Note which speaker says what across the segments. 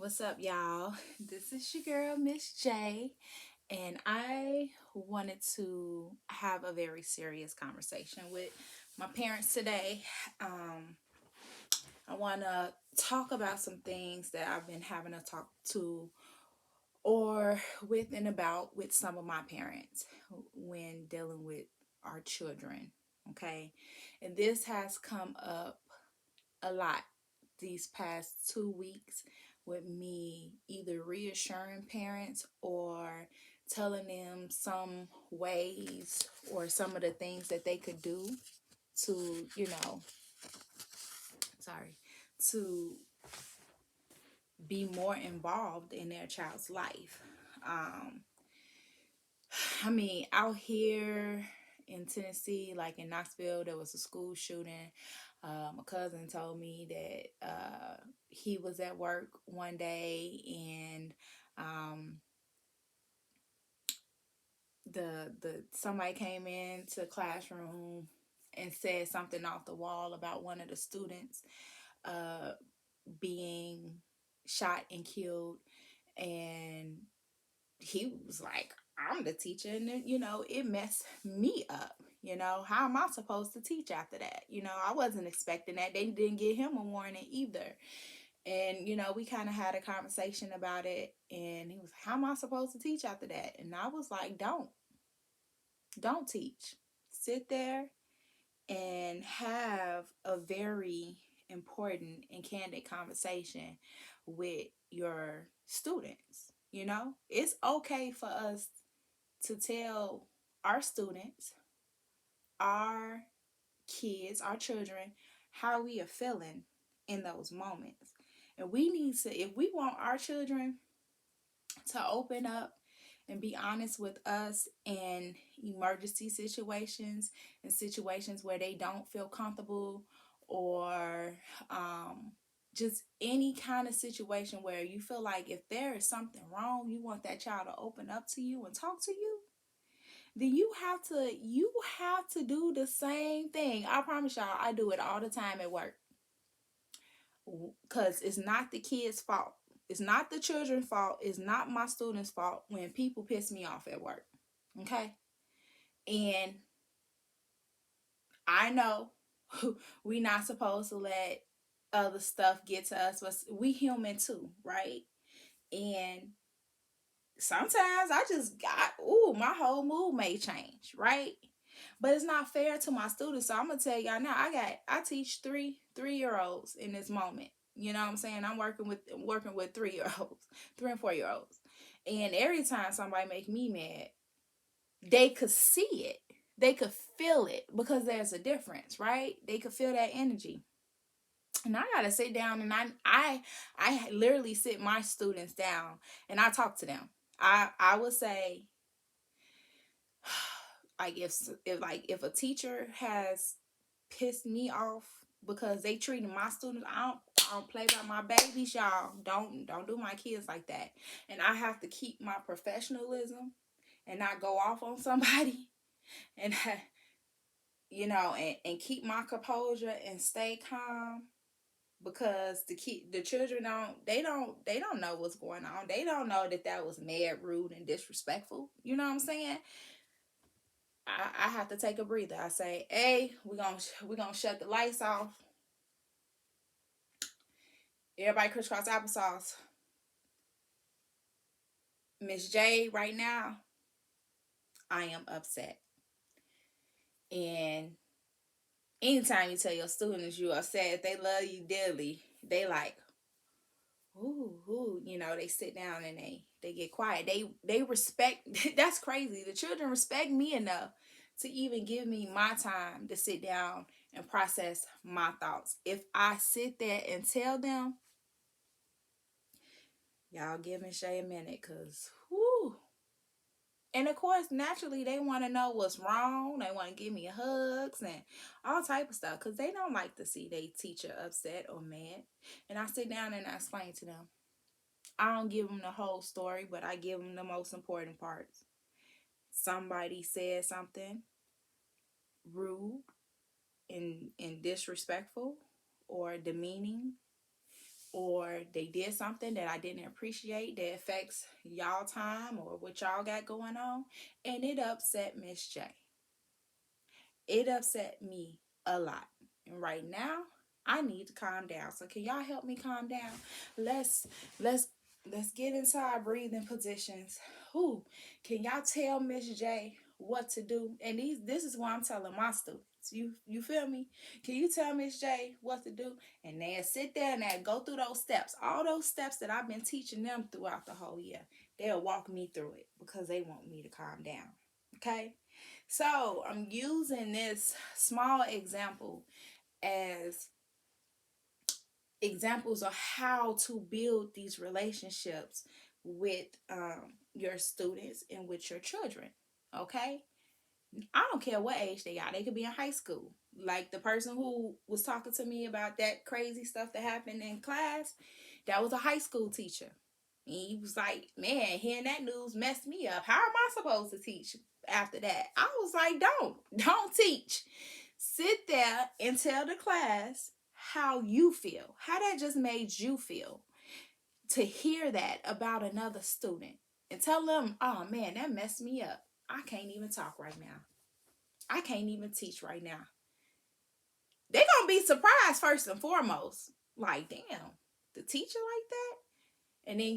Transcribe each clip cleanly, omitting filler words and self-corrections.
Speaker 1: What's up, y'all? This is your girl, Miss J, and I wanted to have a very serious conversation with my parents today. Um, I want to talk about some things that I've been having to talk to or with and about with some of my parents when dealing with our children. Okay, and this has come up a lot these past 2 weeks with me either reassuring parents or telling them some ways or some of the things that they could do to, sorry, to be more involved in their child's life. Um, out here in Tennessee, like in Knoxville, there was a school shooting. My cousin told me that he was at work one day and um, the somebody came into the classroom and said something off the wall about one of the students uh, being shot and killed, and he was like, I'm the teacher, and it messed me up. How am I supposed to teach after that? I wasn't expecting that. They didn't give him a warning either. And we kind of had a conversation about it, and he was, how am I supposed to teach after that? And I was like, don't teach. Sit there and have a very important and candid conversation with your students. It's okay for us to tell our students, our kids, our children, how we are feeling in those moments. And we need to, if we want our children to open up and be honest with us in emergency situations and situations where they don't feel comfortable, or just any kind of situation where you feel like if there is something wrong, you want that child to open up to you and talk to you, then you have to do the same thing. I promise y'all, I do it all the time at work, because it's not the kids' fault. It's not the children's fault. It's not my students' fault when people piss me off at work. Okay? And I know we not supposed to let other stuff get to us, but we human too, right? And sometimes I just got, my whole mood may change, right? But it's not fair to my students. So I'm gonna tell y'all now, I teach three-year olds in this moment. You know what I'm saying? I'm working with 3-year olds, 3 and 4-year olds. And every time somebody make me mad, they could see it. They could feel it, because there's a difference, right? They could feel that energy. And I gotta sit down, and I literally sit my students down and I talk to them. I would say, like, if a teacher has pissed me off because they treated my students, I don't play by my babies, y'all. Don't do my kids like that. And I have to keep my professionalism and not go off on somebody, and and keep my composure and stay calm, because the children don't know what's going on. They don't know that was mad, rude, and disrespectful. You know what I'm saying? I have to take a breather. I say, hey, we're gonna shut the lights off. Everybody crisscross applesauce. Miss J, right now, I am upset. And anytime you tell your students you are upset, they love you dearly. They like, ooh, they sit down and they get quiet. They respect. That's crazy. The children respect me enough to even give me my time to sit down and process my thoughts. If I sit there and tell them, y'all give me Shay a minute, cause whoo. And of course, naturally, they want to know what's wrong. They want to give me hugs and all type of stuff, because they don't like to see their teacher upset or mad. And I sit down and I explain to them. I don't give them the whole story, but I give them the most important parts. Somebody said something rude and disrespectful or demeaning, or they did something that I didn't appreciate that affects y'all time or what y'all got going on, and it upset Miss J. It upset me a lot. And right now, I need to calm down. So can y'all help me calm down? Let's let's let's get into our breathing positions. Who can y'all tell Miss J what to do? And this is what I'm telling my students. You feel me? Can you tell Miss J what to do? And then sit there and then go through those steps. All those steps that I've been teaching them throughout the whole year. They'll walk me through it because they want me to calm down. Okay? So I'm using this small example as examples of how to build these relationships with your students and with your children. Okay? I don't care what age they are. They could be in high school. Like the person who was talking to me about that crazy stuff that happened in class, that was a high school teacher. And he was like, man, hearing that news messed me up. How am I supposed to teach after that? I was like, don't teach. Sit there and tell the class how you feel, how that just made you feel to hear that about another student and tell them, oh man, that messed me up. I can't even talk right now. I can't even teach right now. They're gonna be surprised first and foremost. Like, damn, the teacher like that? And then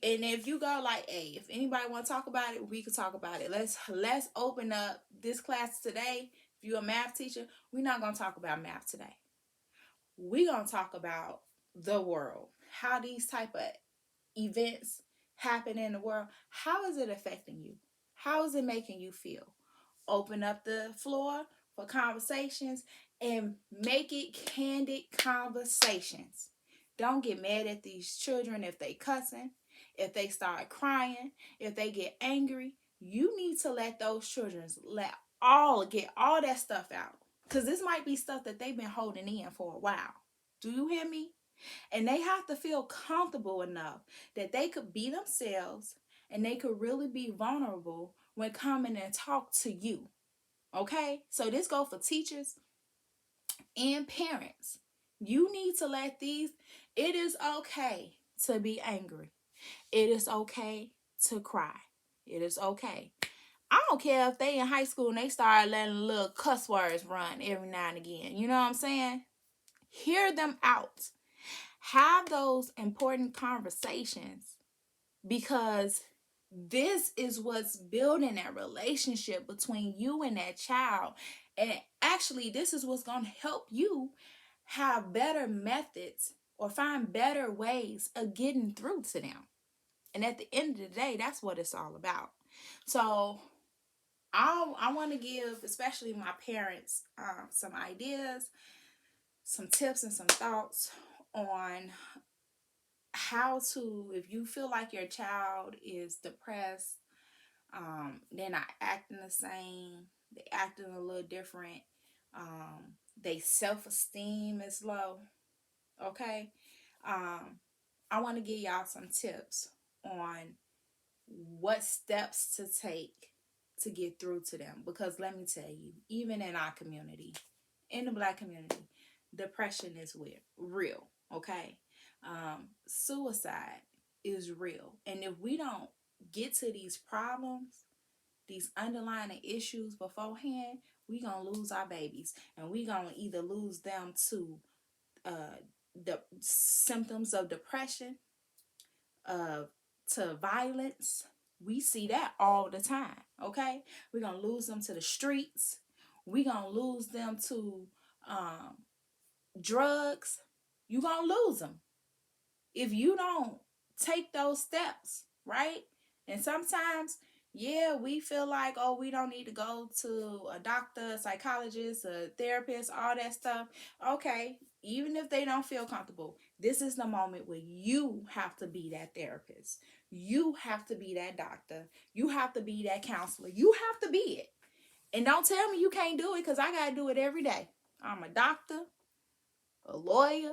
Speaker 1: and if you go like, hey, if anybody want to talk about it, we can talk about it. Let's open up this class today. If you're a math teacher, we're not gonna talk about math today. We're gonna talk about the world. How these type of events happen in the world. How is it affecting you? How is it making you feel? Open up the floor for conversations and make it candid conversations. Don't get mad at these children if they cussing, if they start crying, if they get angry. You need to let those children get all that stuff out. Because this might be stuff that they've been holding in for a while. Do you hear me? And they have to feel comfortable enough that they could be themselves and they could really be vulnerable when coming and talk to you. Okay? So this goes for teachers and parents. You need to it is okay to be angry. It is okay to cry. It is okay. I don't care if they in high school and they start letting little cuss words run every now and again. You know what I'm saying? Hear them out. Have those important conversations because this is what's building that relationship between you and that child. And actually, this is what's going to help you have better methods or find better ways of getting through to them. And at the end of the day, that's what it's all about. So I want to give, especially my parents, some ideas, some tips, and some thoughts on how to, if you feel like your child is depressed, they're not acting the same, they acting a little different, they self-esteem is low. Okay. I want to give y'all some tips on what steps to take to get through to them, because let me tell you, even in our community, in the Black community, depression is real. Okay. Suicide is real, and if we don't get to these problems, these underlying issues beforehand, we gonna lose our babies, and we gonna either lose them to the symptoms of depression, uh, to violence. We see that all the time. Okay, we're gonna lose them to the streets. We're gonna lose them to drugs. You're gonna lose them if you don't take those steps, right? And sometimes, yeah, we feel like, oh, we don't need to go to a doctor, a psychologist, a therapist, all that stuff. Okay, even if they don't feel comfortable, this is the moment where you have to be that therapist. You have to be that doctor. You have to be that counselor. You have to be it. And don't tell me you can't do it, because I got to do it every day. I'm a doctor, a lawyer,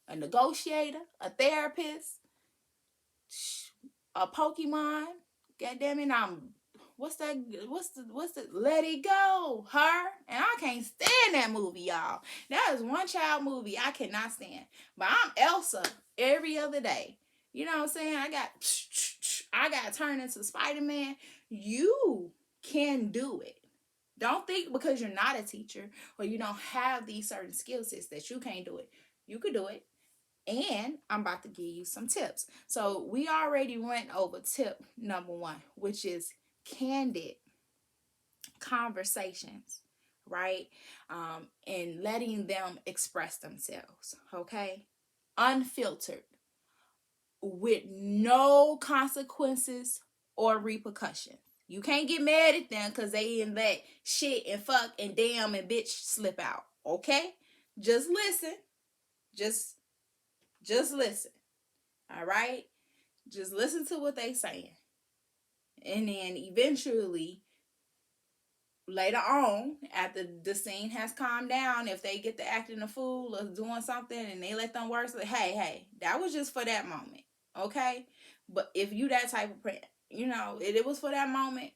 Speaker 1: a negotiator, a therapist, a Pokemon. God damn it, what's the Let It Go, her. And I can't stand that movie, y'all. That is one child movie I cannot stand. But I'm Elsa every other day. You know what I'm saying? I got turned into Spider-Man. You can do it. Don't think because you're not a teacher or you don't have these certain skill sets that you can't do it. You could do it. And I'm about to give you some tips. So we already went over tip number 1, which is candid conversations, right? And letting them express themselves, okay? Unfiltered, with no consequences or repercussions. You can't get mad at them because they in that shit and fuck and damn and bitch slip out, okay? Just listen. Just listen. All right? Just listen to what they saying. And then eventually, later on, after the scene has calmed down, if they get to acting a fool or doing something and they let them worse, like, hey, that was just for that moment, okay? But if you that type of parent, it was for that moment,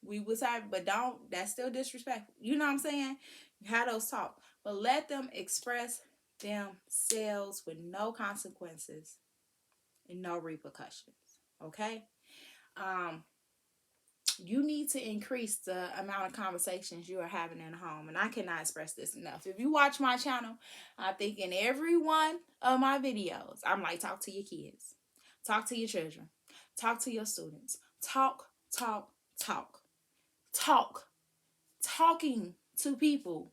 Speaker 1: we was happy, but don't, that's still disrespectful. You know what I'm saying? You have those talk, but let them express themselves with no consequences and no repercussions, okay? Um, you need to increase the amount of conversations you are having in the home. And I cannot express this enough. If you watch my channel, I think in every one of my videos, I'm like, talk to your kids, talk to your children, talk to your students, talk, talk, talk, talk. Talking to people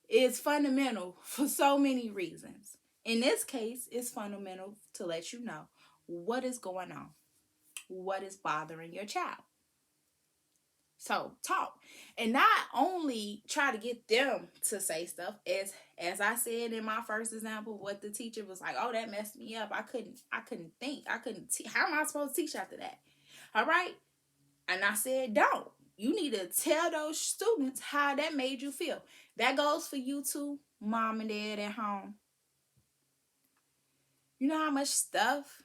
Speaker 1: is fundamental for so many reasons. In this case, it's fundamental to let you know what is going on, what is bothering your child. So talk, and not only try to get them to say stuff, as I said in my first example, what the teacher was like, oh, that messed me up. I couldn't think. How am I supposed to teach after that? All right. And I said, don't. You need to tell those students how that made you feel. That goes for you too, mom and dad at home. You know how much stuff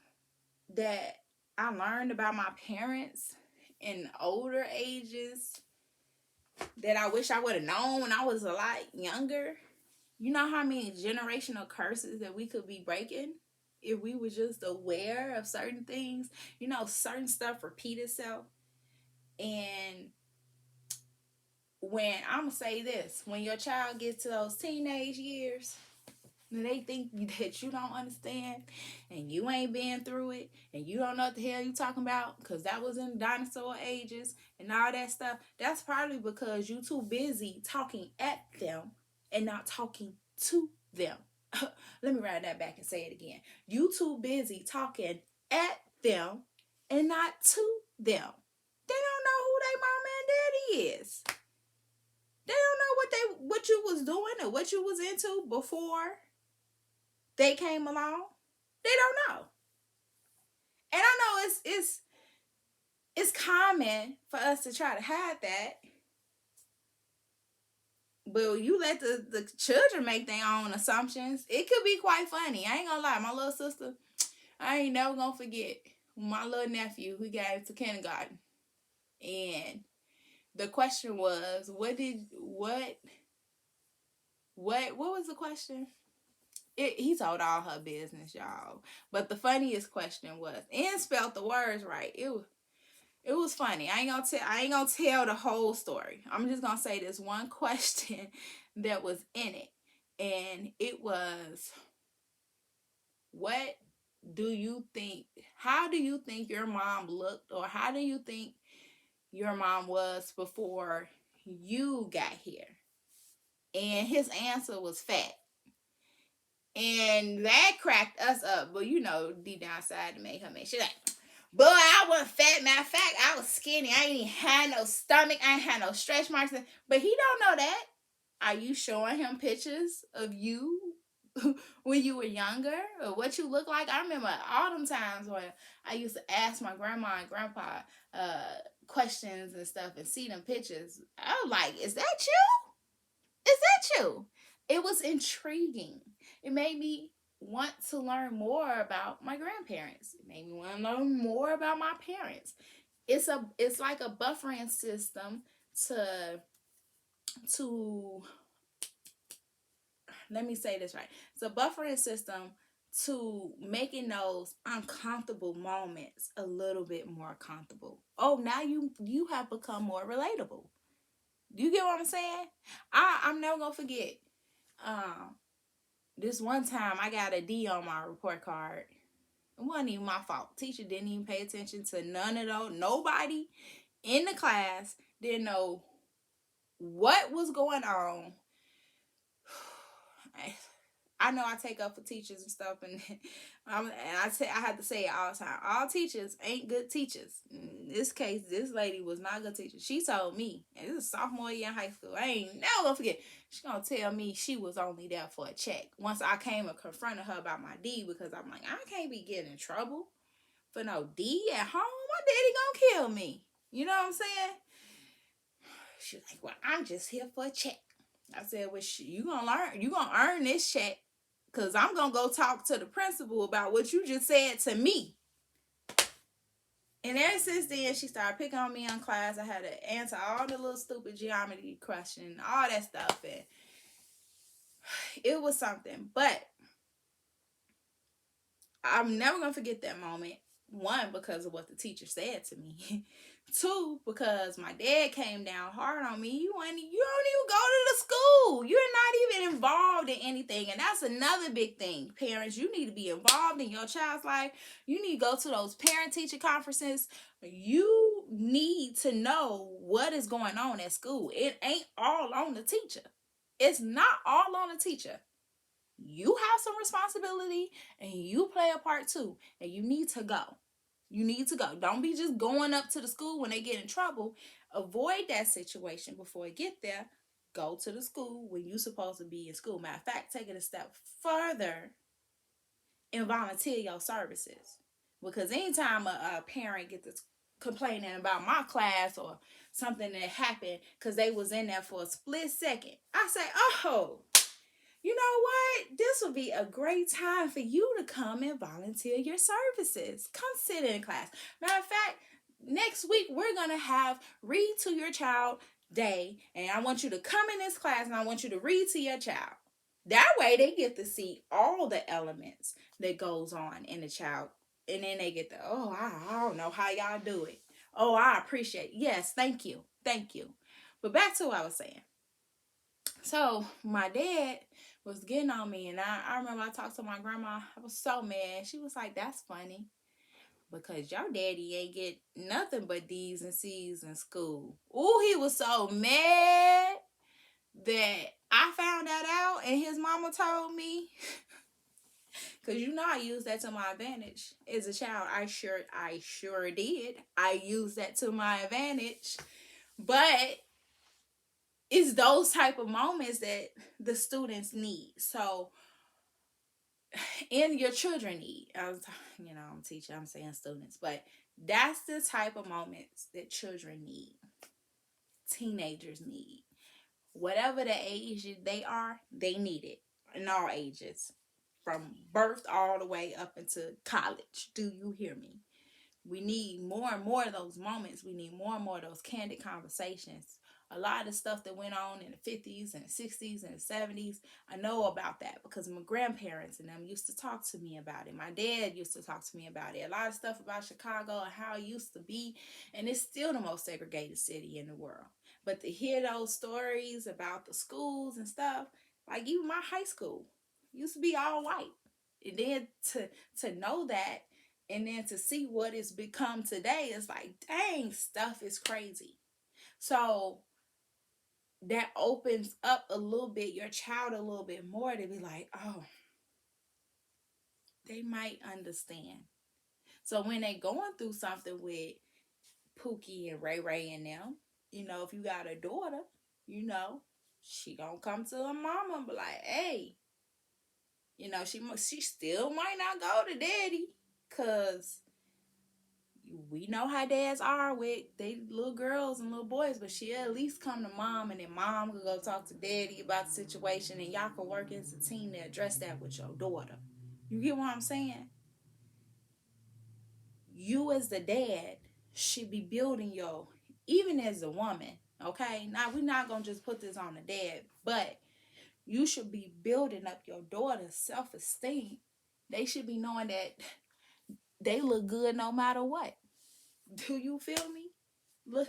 Speaker 1: that I learned about my parents in older ages that I wish I would have known when I was a lot younger. You know how many generational curses that we could be breaking if we were just aware of certain things. Certain stuff repeat itself. And I'm going to say this, when your child gets to those teenage years, and they think that you don't understand and you ain't been through it and you don't know what the hell you talking about because that was in dinosaur ages and all that stuff, that's probably because you too busy talking at them and not talking to them. Let me write that back and say it again. You too busy talking at them and not to them. They don't know who they mama and daddy is. They don't know what you was doing or what you was into before they came along. They don't know. And I know it's common for us to try to hide that. But you let the children make their own assumptions. It could be quite funny. I ain't gonna lie. My little sister, I ain't never gonna forget my little nephew who got into kindergarten. And the question was, what was the question? He told all her business, y'all. But the funniest question was, and spelled the words right. It was funny. I ain't gonna tell the whole story. I'm just gonna say this one question that was in it. And it was, what do you think, how do you think your mom looked, or how do you think your mom was before you got here? And his answer was fat. And that cracked us up. But deep down inside to make her make. She's like, boy, I wasn't fat. Matter of fact, I was skinny. I ain't even had no stomach. I ain't had no stretch marks. But he don't know that. Are you showing him pictures of you when you were younger, or what you look like? I remember all them times when I used to ask my grandma and grandpa questions and stuff and see them pictures. I was like, is that you? Is that you? It was intriguing. It made me want to learn more about my grandparents. It made me want to learn more about my parents. It's like a buffering system to let me say this right. It's a buffering system to making those uncomfortable moments a little bit more comfortable. Oh, now you have become more relatable. You get what I'm saying? I'm never gonna forget. Um, this one time I got a D on my report card. It wasn't even my fault. Teacher didn't even pay attention to none of those. Nobody in the class didn't know what was going on. I know I take up for teachers and stuff, and I have to say it all the time. All teachers ain't good teachers. In this case, this lady was not a good teacher. She told me, and this is sophomore year in high school. I ain't never gonna forget. She gonna tell me she was only there for a check. Once I came and confronted her about my D, because I'm like, I can't be getting in trouble for no D at home. My daddy gonna kill me. You know what I'm saying? She was like, well, I'm just here for a check. I said, well, you gonna learn. You gonna earn this check. Because I'm going to go talk to the principal about what you just said to me. And ever since then, she started picking on me in class. I had to answer all the little stupid geometry questions, all that stuff. And it was something. But I'm never going to forget that moment. One, because of what the teacher said to me. Two, because my dad came down hard on me. You don't even go to the school. You're not even involved in anything. And that's another big thing. Parents, you need to be involved in your child's life. You need to go to those parent-teacher conferences. You need to know what is going on at school. It ain't all on the teacher. It's not all on the teacher. You have some responsibility and you play a part too. And you need to go. You need to go. Don't be just going up to the school when they get in trouble. Avoid that situation before it get there. Go to the school when you're supposed to be in school. Matter of fact, take it a step further and volunteer your services. Because anytime a parent gets complaining about my class or something that happened because they was in there for a split second, I say, oh, you know what? This would be a great time for you to come and volunteer your services. Come sit in class. Matter of fact, next week we're going to have Read to Your Child Day. And I want you to come in this class and I want you to read to your child. That way they get to see all the elements that goes on in the child. And then they get the, oh, I don't know how y'all do it. Oh, I appreciate it. Yes, thank you. Thank you. But back to what I was saying. So my dad was getting on me, and I remember I talked to my grandma. I was so mad. She was like, that's funny because your daddy ain't get nothing but D's and C's in school. Ooh, he was so mad that I found that out and his mama told me. Because I used that to my advantage as a child. I sure did. I used that to my advantage. But it's those type of moments that the students need. So, and your children need. I'm teaching, I'm saying students, but that's the type of moments that children need. Teenagers need. Whatever the age they are, they need it in all ages. From birth all the way up into college. Do you hear me? We need more and more of those moments. We need more and more of those candid conversations. A lot of the stuff that went on in the 50s and the 60s and the 70s, I know about that because my grandparents and them used to talk to me about it. My dad used to talk to me about it. A lot of stuff about Chicago and how it used to be, and it's still the most segregated city in the world. But to hear those stories about the schools and stuff, like even my high school used to be all white. And then to know that and then to see what it's become today, is like, dang, stuff is crazy. So that opens up a little bit your child a little bit more to be like, oh, they might understand. So when they going through something with Pookie and Ray Ray and them, if you got a daughter, she gonna come to her mama and be like, hey, she still might not go to daddy because we know how dads are with they little girls and little boys, but she'll at least come to mom, and then mom could go talk to daddy about the situation, and y'all can work as a team to address that with your daughter. You get what I'm saying? You as the dad should be building even as a woman, okay? Now, we're not going to just put this on the dad, but you should be building up your daughter's self-esteem They should be knowing that they look good no matter what. Do you feel me? Look,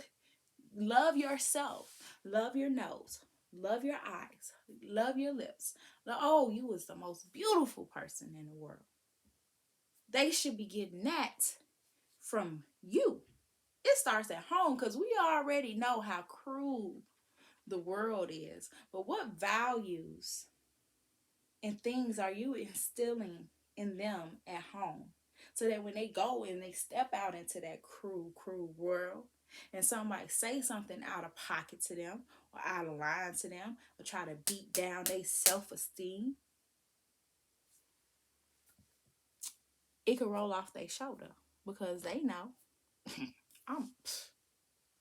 Speaker 1: love yourself. Love your nose. Love your eyes. Love your lips. Oh, you was the most beautiful person in the world. They should be getting that from you. It starts at home because we already know how cruel the world is. But what values and things are you instilling in them at home? So that when they go and they step out into that cruel world and somebody say something out of pocket to them or out of line to them or try to beat down their self-esteem, it could roll off their shoulder because they know I'm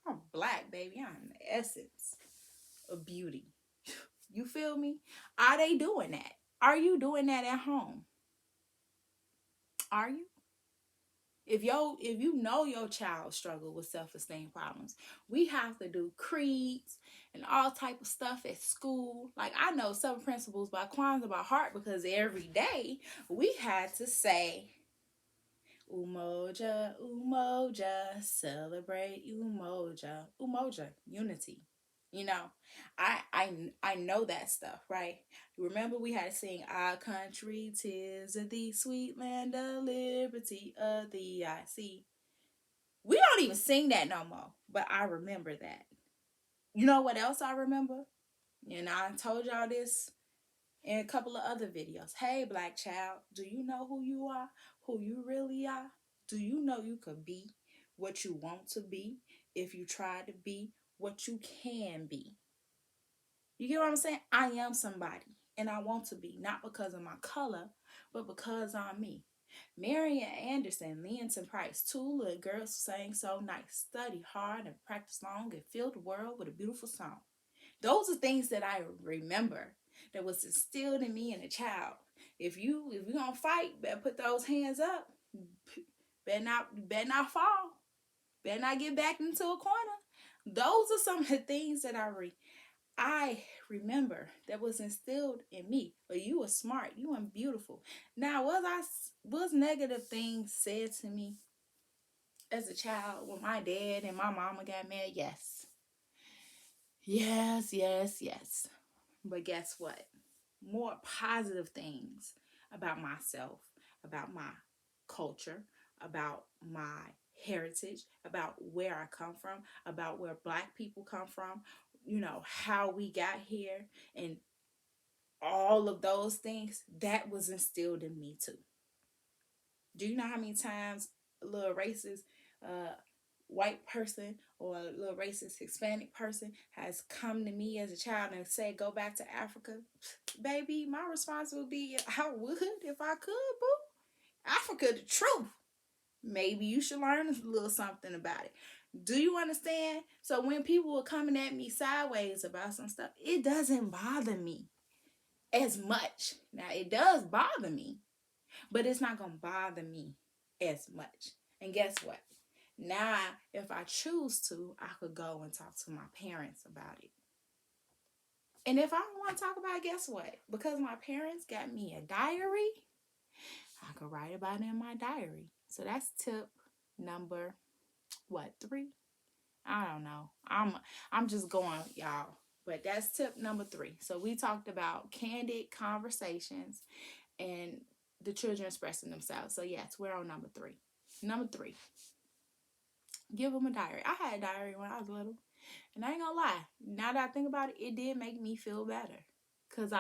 Speaker 1: I'm black, baby. I'm the essence of beauty. You feel me? Are they doing that? Are you doing that at home? Are you? If you know your child struggle with self-esteem problems, we have to do creeds and all type of stuff at school. Like I know some principles by Kwanzaa by heart because every day we had to say Umoja, Umoja, celebrate Umoja, Umoja, unity. You know, I know that stuff, right? Remember we had to sing Our Country, 'Tis of the Sweet Land of Liberty of the I. See, we don't even sing that no more, but I remember that. You know what else I remember? And I told y'all this in a couple of other videos. Hey, black child, do you know who you are? Who you really are? Do you know you could be what you want to be if you try to be what you can be? You get what I'm saying? I am somebody and I want to be, not because of my color, but because I'm me. Marian Anderson, Leonton Price, two little girls sang so nice, study hard and practice long and fill the world with a beautiful song. Those are things that I remember that was instilled in me and a child. If you gonna fight, better put those hands up. Better not fall. Better not get back into a corner. Those are some of the things that I remember that was instilled in me. But you were smart. You were beautiful. Now, was negative things said to me as a child when my dad and my mama got mad? Yes. Yes, yes, yes. But guess what? More positive things about myself, about my culture, about my heritage, about where I come from, about where black people come from, you know, how we got here, and all of those things that was instilled in me too. Do you know how many times a little racist white person or a little racist Hispanic person has come to me as a child and said, go back to Africa? Baby, my response would be, I would if I could, boo. Africa, the truth. Maybe you should learn a little something about it. Do you understand? So when people are coming at me sideways about some stuff, it doesn't bother me as much. Now, it does bother me, but it's not going to bother me as much. And guess what? Now, if I choose to, I could go and talk to my parents about it. And if I don't want to talk about it, guess what? Because my parents got me a diary, I could write about it in my diary. So that's tip number, what, 3? I don't know. I'm just going, y'all. But that's tip number 3. So we talked about candid conversations and the children expressing themselves. So yes, we're on number 3. Number 3, give them a diary. I had a diary when I was little. And I ain't gonna lie, now that I think about it, it did make me feel better. Because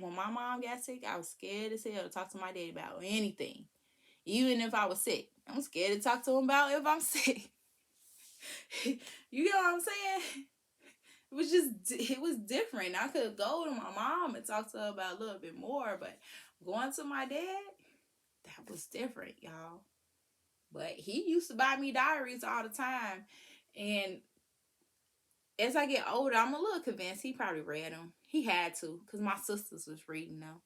Speaker 1: when my mom got sick, I was scared as hell to talk to my daddy about anything. Even if I was sick, I'm scared to talk to him about if I'm sick. You get what I'm saying? It was different. I could go to my mom and talk to her about a little bit more, but going to my dad, that was different, y'all. But he used to buy me diaries all the time. And as I get older, I'm a little convinced he probably read them. He had to, because my sisters was reading them.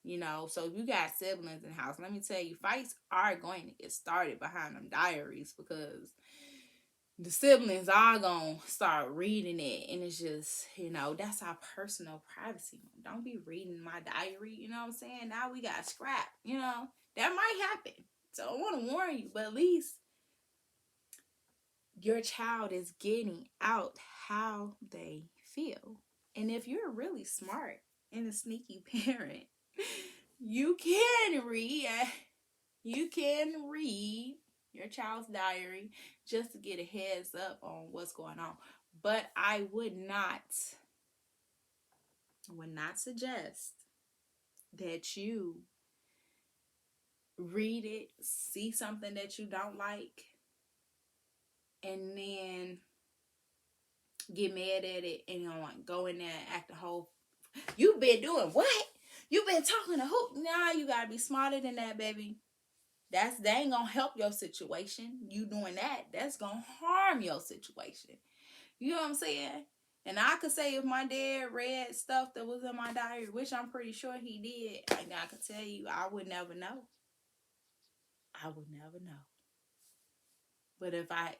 Speaker 1: You know, so if you got siblings in the house, let me tell you, fights are going to get started behind them diaries because the siblings are gonna start reading it, and it's just, that's our personal privacy. Don't be reading my diary, you know what I'm saying? Now we got scrapped, that might happen. So I want to warn you, but at least your child is getting out how they feel. And if you're really smart and a sneaky parent, you can read your child's diary just to get a heads up on what's going on. But I would not suggest that you read it, see something that you don't like, and then get mad at it and go in there and act a whole. You've been doing what? You've been talking to who? Nah, you gotta be smarter than that, baby. They ain't gonna help your situation. You doing that's gonna harm your situation. You know what I'm saying? And I could say if my dad read stuff that was in my diary, which I'm pretty sure he did, I could tell you I would never know. I would never know. But if I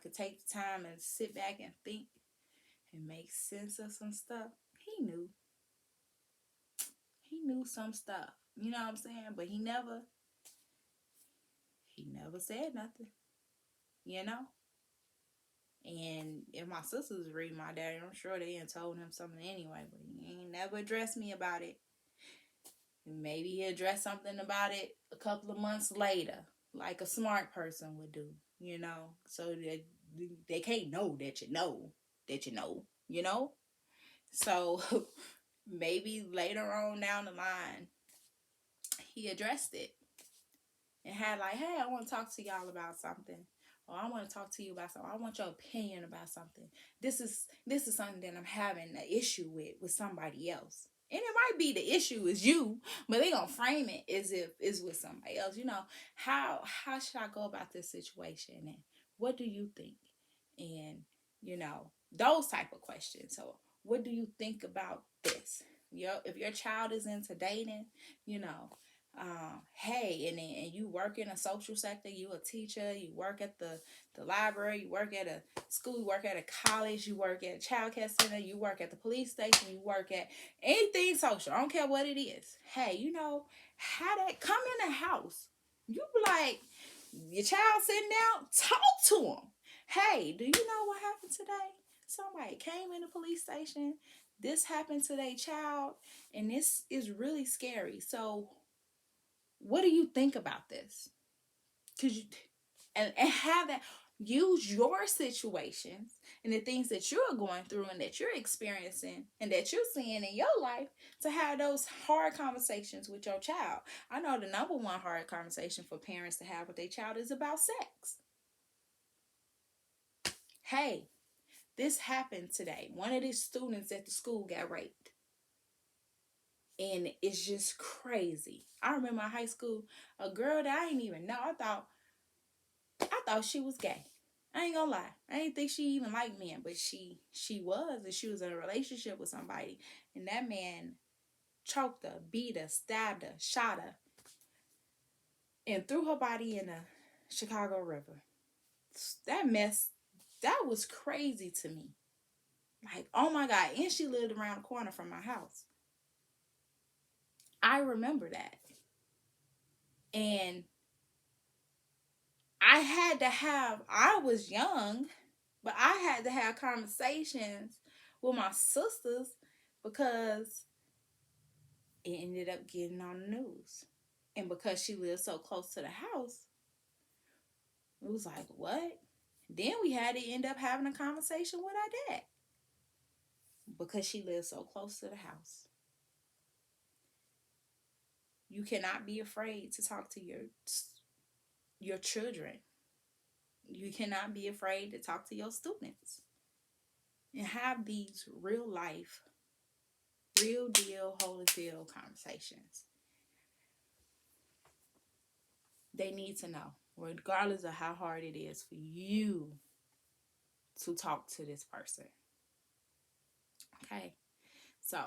Speaker 1: could take the time and sit back and think and make sense of some stuff, he knew. He knew some stuff. You know what I'm saying? But he never said nothing. You know? And if my sisters read my diary, I'm sure they ain't told him something anyway, but he ain't never addressed me about it. Maybe he addressed something about it a couple of months later, like a smart person would do, so that they can't know that you know. So maybe later on down the line, he addressed it and had like, hey, I want to talk to y'all about something. Or I want to talk to you about something. I want your opinion about something. This is something that I'm having an issue with somebody else. And it might be the issue is you, but they gonna frame it as if it's with somebody else. How should I go about this situation? And what do you think? And those type of questions. So what do you think about this? If your child is into dating, hey, and you work in a social sector, you a teacher, you work at the library, you work at a school, you work at a college, you work at a child care center, you work at the police station, you work at anything social, I don't care what it is. Hey, how that come in the house, you be like, your child sitting down, talk to them. Hey, do you know what happened today? Somebody came in the police station, this happened to their child, and this is really scary. So what do you think about this? Cause you and have that, use your situations and the things that you're going through and that you're experiencing and that you're seeing in your life to have those hard conversations with your child. I know the number one hard conversation for parents to have with their child is about sex. Hey, this happened today. One of these students at the school got raped. And it's just crazy. I remember in high school, a girl that I didn't even know, I thought she was gay. I ain't gonna lie. I didn't think she even liked men, but she was, and she was in a relationship with somebody. And that man choked her, beat her, stabbed her, shot her, and threw her body in the Chicago River. That mess, that was crazy to me. Like, oh my God. And she lived around the corner from my house. I remember that. And I was young, but I had to have conversations with my sisters because it ended up getting on the news. And because she lived so close to the house, it was like, what? Then we had to end up having a conversation with our dad because she lived so close to the house. You cannot be afraid to talk to your children. You cannot be afraid to talk to your students and have these real life, real deal, Holyfield conversations. They need to know, regardless of how hard it is for you to talk to this person. Okay, so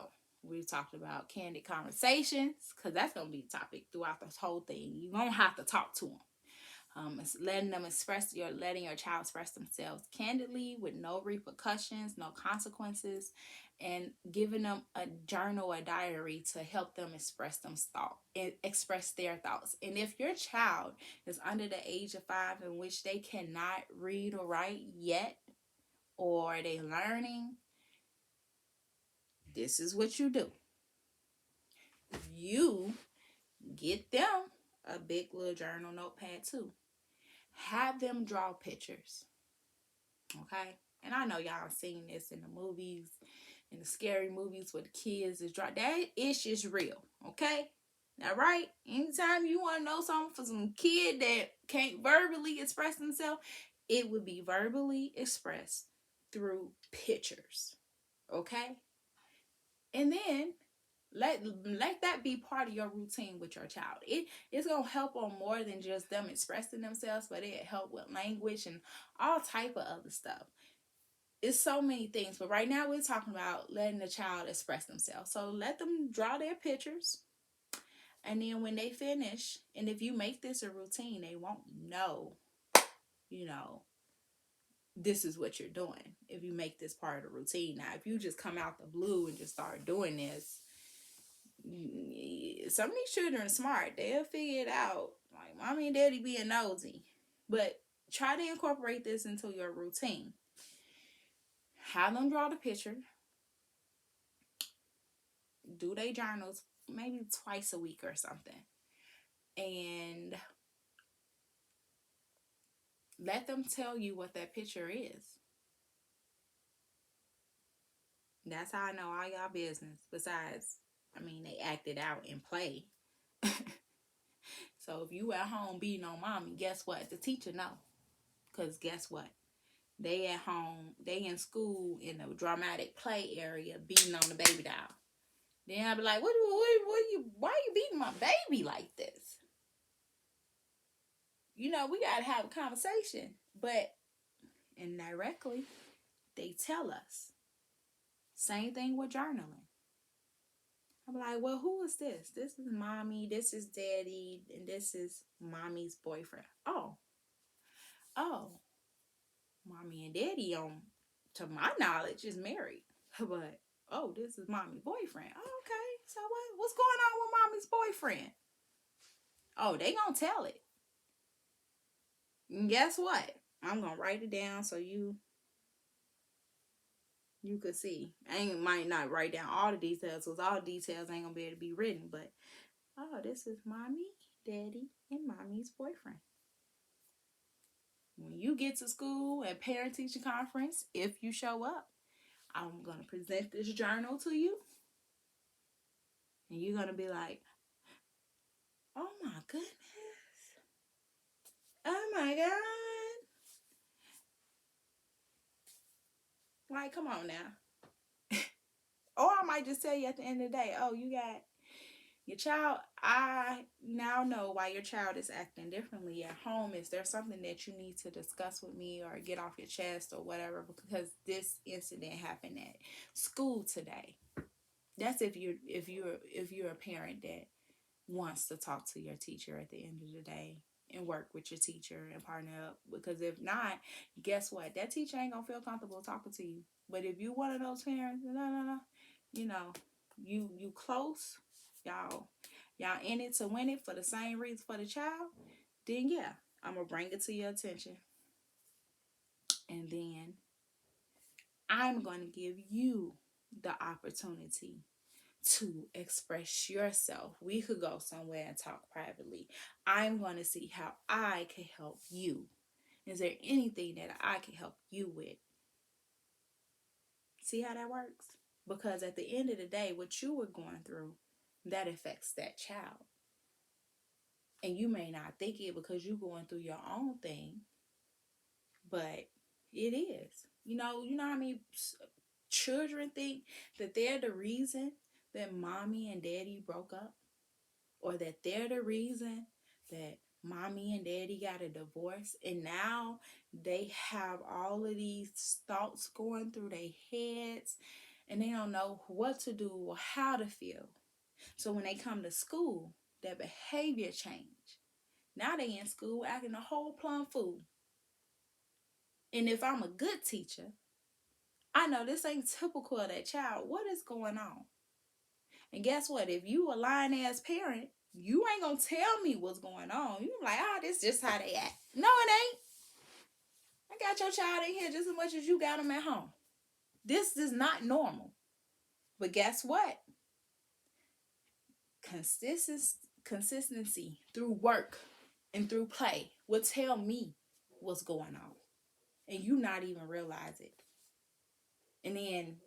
Speaker 1: we talked about candid conversations because that's gonna be the topic throughout this whole thing. You're gonna have to talk to them. letting your child express themselves candidly with no repercussions, no consequences, and giving them a journal or diary to help them express their thoughts. And if your child is under the age of 5 in which they cannot read or write yet, or they learning, this is what you do. You get them a big little journal notepad too. Have them draw pictures. Okay? And I know y'all seen this in the movies, in the scary movies where the kids is draw. That ish is real. Okay? All right? Anytime you want to know something for some kid that can't verbally express themselves, it would be verbally expressed through pictures. Okay? And then let that be part of your routine with your child. It's gonna help on more than just them expressing themselves, but it help with language and all type of other stuff. It's so many things, but right now we're talking about letting the child express themselves. So let them draw their pictures, and then when they finish, and if you make this a routine, they won't know, you know, this is what you're doing. If you make this part of the routine. Now, if you just come out the blue and just start doing this, some of these children are smart. They'll figure it out. Like mommy and daddy being nosy. But try to incorporate this into your routine. Have them draw the picture. Do their journals maybe twice a week or something. And let them tell you what that picture is. That's how I know all y'all business. Besides, they act it out and play. So if you at home beating on mommy, guess what? The teacher know. Because guess what? They at home, they in school in the dramatic play area beating on the baby doll. Then I be like, why are you beating my baby like this? We gotta have a conversation. But indirectly, they tell us. Same thing with journaling. I'm like, well, who is this? This is mommy, this is daddy, and this is mommy's boyfriend. Oh, mommy and daddy to my knowledge, is married. But this is mommy's boyfriend. Oh, okay. So what's going on with mommy's boyfriend? Oh, they gonna tell it. And guess what? I'm gonna write it down so you could see. Might not write down all the details because all the details ain't gonna be able to be written. But this is mommy, daddy, and mommy's boyfriend. When you get to school at parent teacher conference, if you show up, I'm gonna present this journal to you, and you're gonna be like, oh my goodness. Oh my God. Like, come on now. Or I might just tell you at the end of the day, you got your child. I now know why your child is acting differently at home. Is there something that you need to discuss with me or get off your chest or whatever? Because this incident happened at school today. That's if you're a parent that wants to talk to your teacher at the end of the day and work with your teacher and partner up. Because if not, guess what? That teacher ain't gonna feel comfortable talking to you. But if you one of those parents, no, you close, y'all in it to win it for the same reason for the child, then yeah, I'm gonna bring it to your attention. And then I'm gonna give you the opportunity to express yourself. We could go somewhere and talk privately. I'm going to see how I can help you. Is there anything that I can help you with? See how that works? Because at the end of the day, what you were going through, that affects that child. And you may not think it because you're going through your own thing, but it is. How I mean, children think that they're the reason that mommy and daddy broke up, or that they're the reason that mommy and daddy got a divorce, and now they have all of these thoughts going through their heads and they don't know what to do or how to feel. So when they come to school, their behavior change. Now they in school acting a whole plum fool. And if I'm a good teacher, I know this ain't typical of that child. What is going on? And guess what? If you a lying ass parent, you ain't gonna tell me what's going on. You like, this just how they act. No, it ain't. I got your child in here just as much as you got them at home. This is not normal. But guess what? Consistency through work and through play will tell me what's going on. And you not even realize it. And then,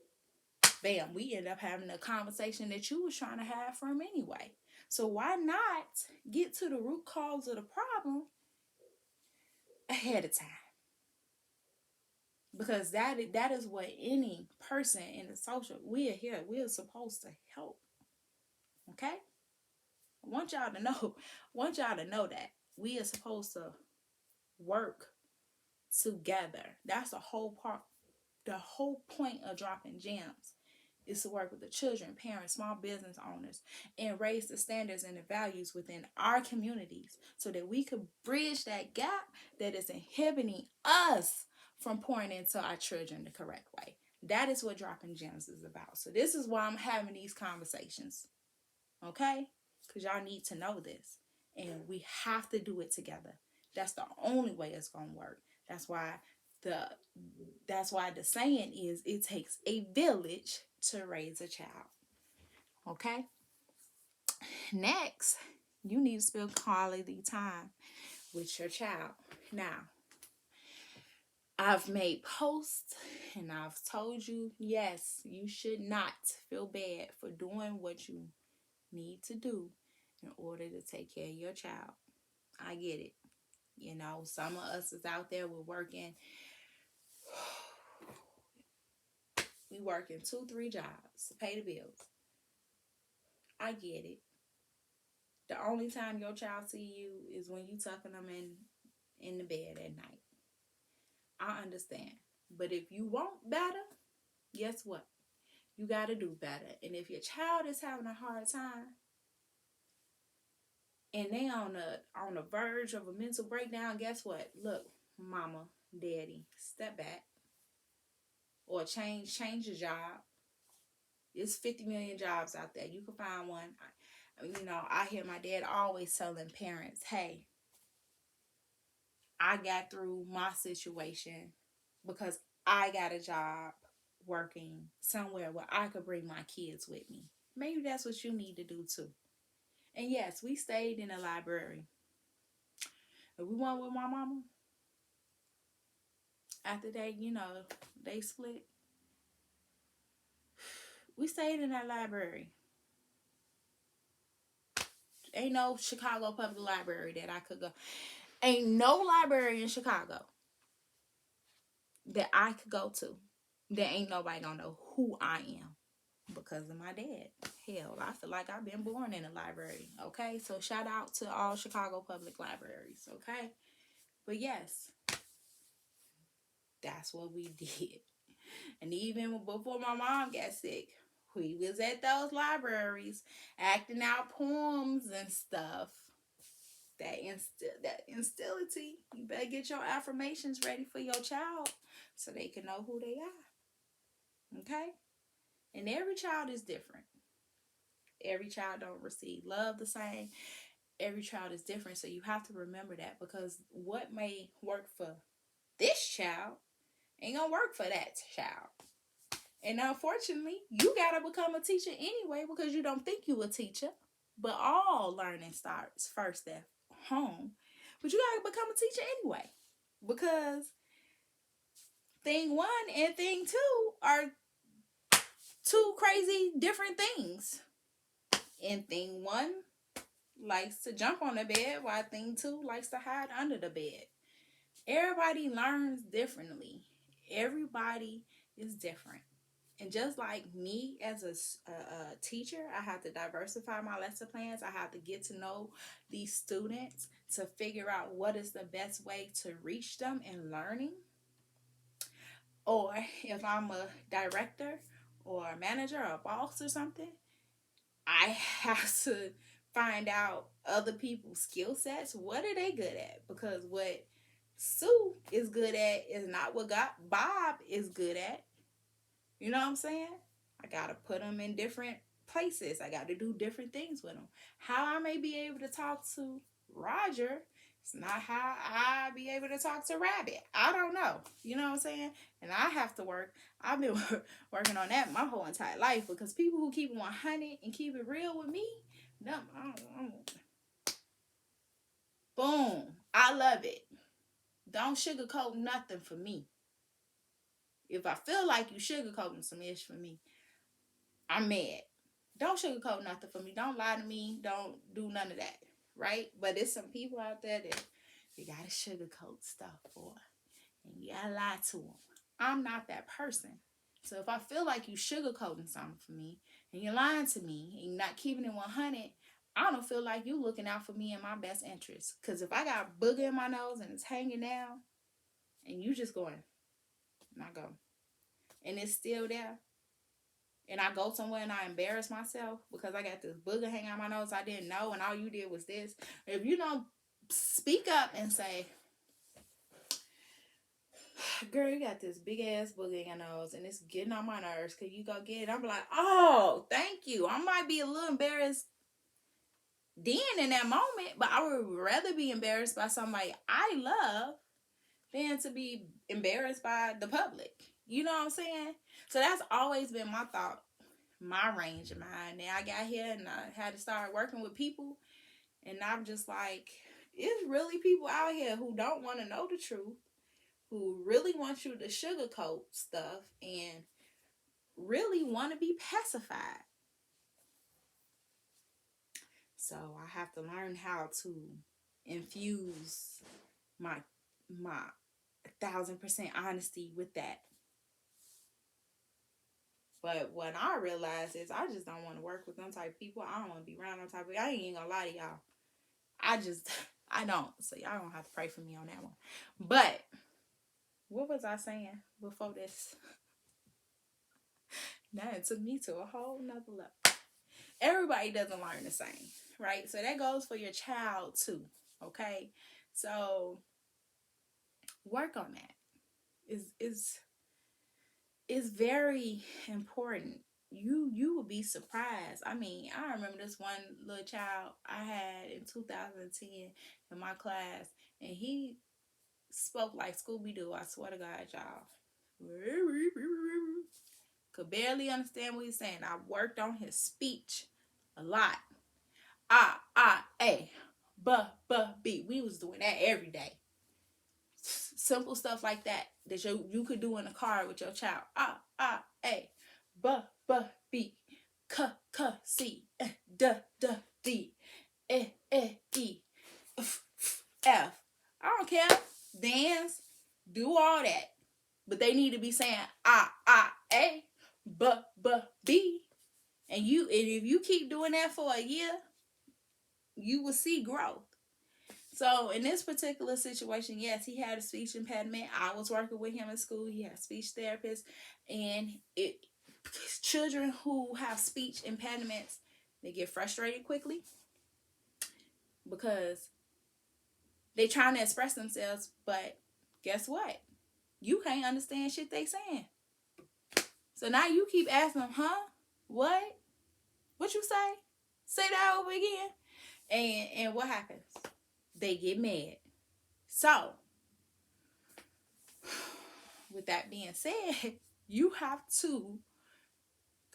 Speaker 1: bam, we end up having a conversation that you was trying to have from anyway. So why not get to the root cause of the problem ahead of time? Because that is what any person in the social, we're supposed to help. Okay? I want y'all to know that we are supposed to work together. That's the whole part. The whole point of dropping gems is to work with the children, parents, small business owners, and raise the standards and the values within our communities so that we could bridge that gap that is inhibiting us from pouring into our children the correct way. That is what dropping gems is about. So this is why I'm having these conversations. Okay? Because y'all need to know this. And we have to do it together. That's the only way it's gonna work. The that's why the saying is it takes a village to raise a child. Okay? Next, you need to spend quality time with your child. Now, I've made posts and I've told you, yes, you should not feel bad for doing what you need to do in order to take care of your child. I get it. You know, some of us is out there, we're working. We working 2-3 jobs to pay the bills. I get it. The only time your child see you is when you tucking them in the bed at night. I understand. But if you want better, guess what? You got to do better. And if your child is having a hard time and they on the verge of a mental breakdown, guess what? Look, mama, daddy, step back or change your job. There's 50 million jobs out there. You can find one. I hear my dad always telling parents, hey, I got through my situation because I got a job working somewhere where I could bring my kids with me. Maybe that's what you need to do too. And yes, we stayed in the library. But we went with my mama. After they split. We stayed in that library. Ain't no Chicago Public Library that I could go. Ain't no library in Chicago that I could go to that ain't nobody gonna know who I am because of my dad. Hell, I feel like I've been born in a library. Okay, so shout out to all Chicago public libraries. Okay, but yes, that's what we did. And even before my mom got sick, we was at those libraries acting out poems and stuff. That instillity. You better get your affirmations ready for your child so they can know who they are. Okay? And every child is different. Every child don't receive love the same. Every child is different. So you have to remember that because what may work for this child ain't gonna work for that child. And unfortunately, you gotta become a teacher anyway because you don't think you a teacher. But all learning starts first at home. But you gotta become a teacher anyway. Because thing one and thing two are two crazy different things. And thing one likes to jump on the bed while thing two likes to hide under the bed. Everybody learns differently. Everybody is different. And just like me as a teacher, I have to diversify my lesson plans. I have to get to know these students to figure out what is the best way to reach them in learning. Or if I'm a director or a manager or a boss or something, I have to find out other people's skill sets. What are they good at? Because what Sue is good at is not what Bob is good at. You know what I'm saying? I gotta put them in different places. I gotta do different things with them. How I may be able to talk to Roger, it's not how I be able to talk to Rabbit. I don't know. You know what I'm saying? And I have to work. I've been working on that my whole entire life, because people who keep it 100 and keep it real with me, them, boom, I love it. Don't sugarcoat nothing for me. If I feel like you sugarcoating some ish for me, I'm mad. Don't sugarcoat nothing for me. Don't lie to me. Don't do none of that. Right? But there's some people out there that you gotta sugarcoat stuff for. And you gotta lie to them. I'm not that person. So if I feel like you sugarcoating something for me, and you're lying to me, and you're not keeping it 100, I don't feel like you looking out for me in my best interest. Because if I got booger in my nose and it's hanging down, and you just going, and I go, and it's still there, and I go somewhere and I embarrass myself because I got this booger hanging out my nose I didn't know, and all you did was this. If you don't speak up and say, girl, you got this big ass booger in your nose and it's getting on my nerves, could you go get it? I'm like, oh, thank you. I might be a little embarrassed then in that moment, but I would rather be embarrassed by somebody I love than to be embarrassed by the public. You know what I'm saying? So that's always been my thought, my range of mind. Now I got here and I had to start working with people, and I'm just like, it's really people out here who don't want to know the truth, who really want you to sugarcoat stuff and really want to be pacified. So I have to learn how to infuse my 1,000% honesty with that. But what I realize is I just don't want to work with them type of people. I don't want to be around them type of people. I ain't gonna lie to y'all. I don't. So y'all don't have to pray for me on that one. But what was I saying before this? Now it took me to a whole nother level. Everybody doesn't learn the same, right? So that goes for your child too. Okay. So work on that. Is very important. You will be surprised. I mean, I remember this one little child I had in 2010 in my class, and he spoke like Scooby Doo. I swear to God, y'all. Could barely understand what he's saying. I worked on his speech a lot. A, B. We was doing that every day. Simple stuff like that you could do in the car with your child. A, B, C, D, D, E, F. I don't care. Dance, do all that. But they need to be saying A, B. And if you keep doing that for a year, you will see growth. So in this particular situation, yes, he had a speech impediment. I was working with him in school. He had a speech therapist, and children who have speech impediments, they get frustrated quickly because they trying to express themselves, but guess what? You can't understand shit they saying. So now you keep asking them, huh? What? What you say? Say that over again. And what happens? They get mad. So, with that being said, you have to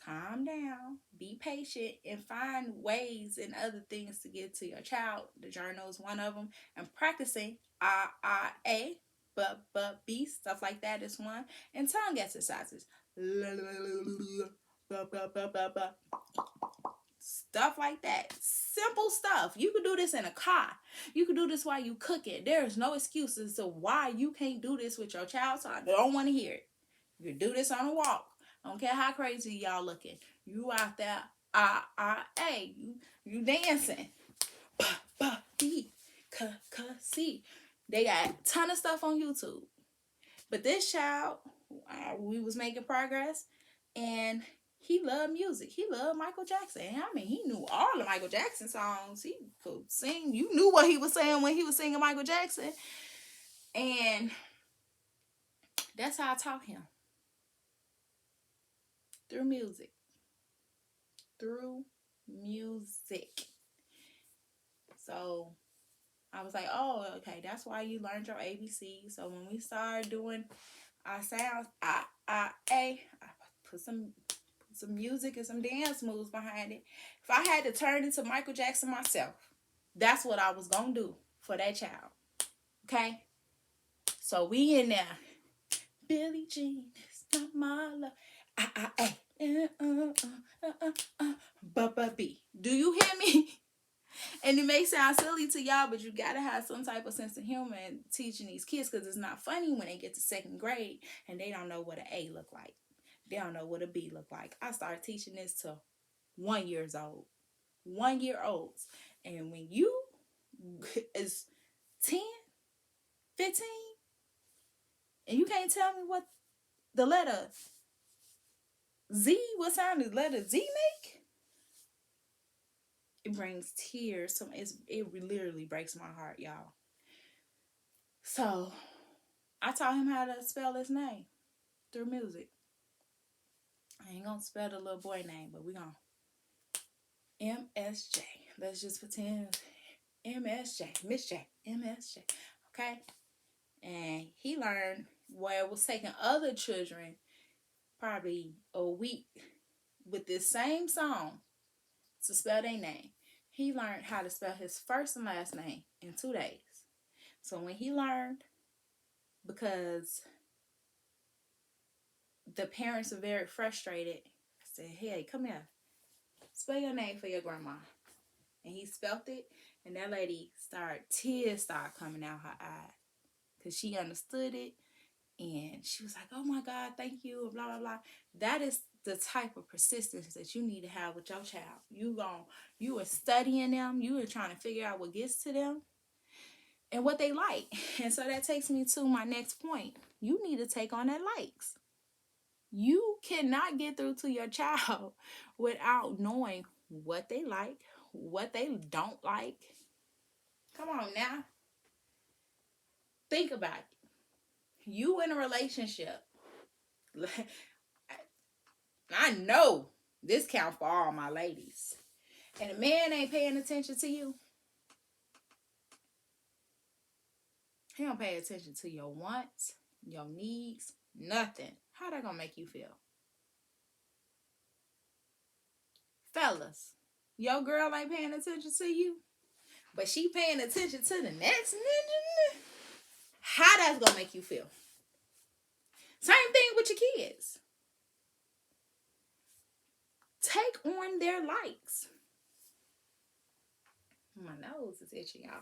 Speaker 1: calm down, be patient, and find ways and other things to get to your child. The journal is one of them. And practicing A, B, stuff like that is one. And tongue exercises. Stuff like that. Simple stuff. You can do this in a car. You can do this while you cooking. There is no excuses to why you can't do this with your child, so I don't want to hear it. You can do this on a walk. I don't care how crazy y'all looking. You out there, A. You dancing. B, C. They got a ton of stuff on YouTube. But this child, we was making progress, and He loved music. He loved Michael Jackson. I mean, he knew all the Michael Jackson songs. He could sing. You knew what he was saying when he was singing Michael Jackson. And that's how I taught him. Through music. Through music. So I was like, oh, okay, that's why you learned your ABC. So when we started doing our sounds, I put some music and some dance moves behind it. If I had to turn into Michael Jackson myself, that's what I was gonna do for that child. Okay? So we in there. Billie Jean, it's not my love. B. Do you hear me? And it may sound silly to y'all, but you gotta have some type of sense of humor in teaching these kids, because it's not funny when they get to second grade and they don't know what an A look like. They don't know what a B look like. I started teaching this to 1 years old. 1 year olds. And when you is 10, 15, and you can't tell me what the letter Z, what sound does letter Z make? It brings tears. It literally breaks my heart, y'all. So I taught him how to spell his name through music. I ain't gonna spell the little boy name, but we gonna MSJ. Let's just pretend MSJ, Miss J, MSJ. Okay? And he learned where it was taking other children probably a week with this same song to spell their name. He learned how to spell his first and last name in 2 days. So when he learned, because the parents were very frustrated, I said, hey, come here. Spell your name for your grandma. And he spelled it, and that lady tears started coming out her eye. Because she understood it, and she was like, oh my God, thank you, blah, blah, blah. That is the type of persistence that you need to have with your child. You are studying them, you are trying to figure out what gets to them and what they like. And so that takes me to my next point. You need to take on their likes. You cannot get through to your child without knowing what they like, what they don't like. Come on now. Think about it. You in a relationship. I know this count for all my ladies. And a man ain't paying attention to you. He don't pay attention to your wants, your needs, nothing. How that gonna make you feel? Fellas, your girl ain't paying attention to you, but she paying attention to the next ninja. How that's gonna make you feel? Same thing with your kids. Take on their likes. My nose is itching, y'all.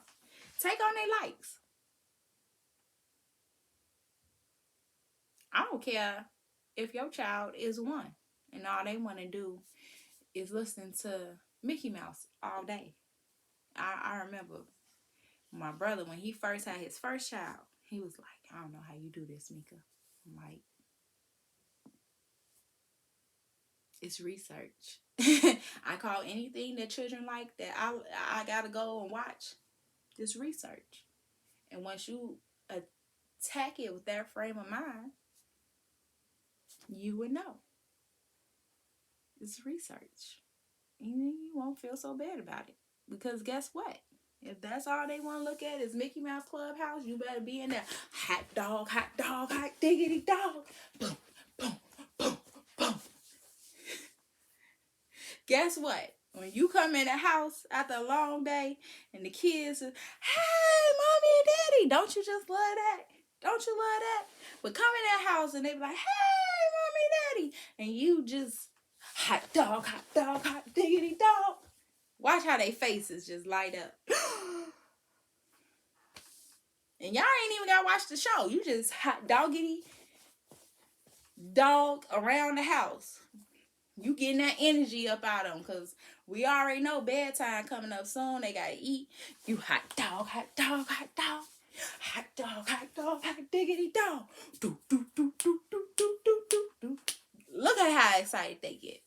Speaker 1: Take on their likes. I don't care if your child is 1 and all they want to do is listen to Mickey Mouse all day. I remember my brother, when he first had his first child, he was like, I don't know how you do this, Mika. I'm like, it's research. I call anything that children like that I gotta go and watch. It's research. And once you attack it with that frame of mind, you would know. It's research. And you won't feel so bad about it. Because guess what? If that's all they want to look at is Mickey Mouse Clubhouse, you better be in there. Hot dog, hot diggity dog. Boom, boom, boom, boom. Guess what? When you come in the house after a long day and the kids are, hey, mommy and daddy, don't you just love that? Don't you love that? But come in that house and they be like, hey, mommy and daddy. And you just, hot dog, hot diggity dog. Watch how they faces just light up. And y'all ain't even gotta watch the show. You just hot doggity dog around the house. You getting that energy up out of them, because we already know bedtime coming up soon. They gotta eat. You hot dog, hot dog, hot dog. Hot dog, hot diggity dog. Do, do, do, do, do, do, do, do, do. Look at how excited they get.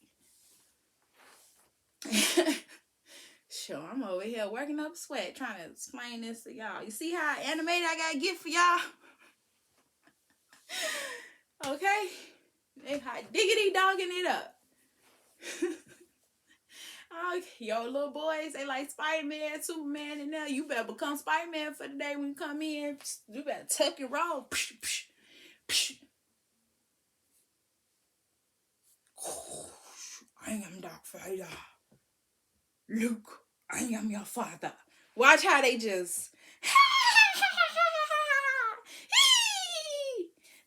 Speaker 1: Sure, I'm over here working up a sweat trying to explain this to y'all. You see how animated I gotta get for y'all? Okay? They hot diggity dogging it up. Yo, little boys, they like Spider-Man, Superman, and now you better become Spider-Man for the day when you come in. You better tuck your roll. I am Dark Vader. Luke, I am your father. Watch how they just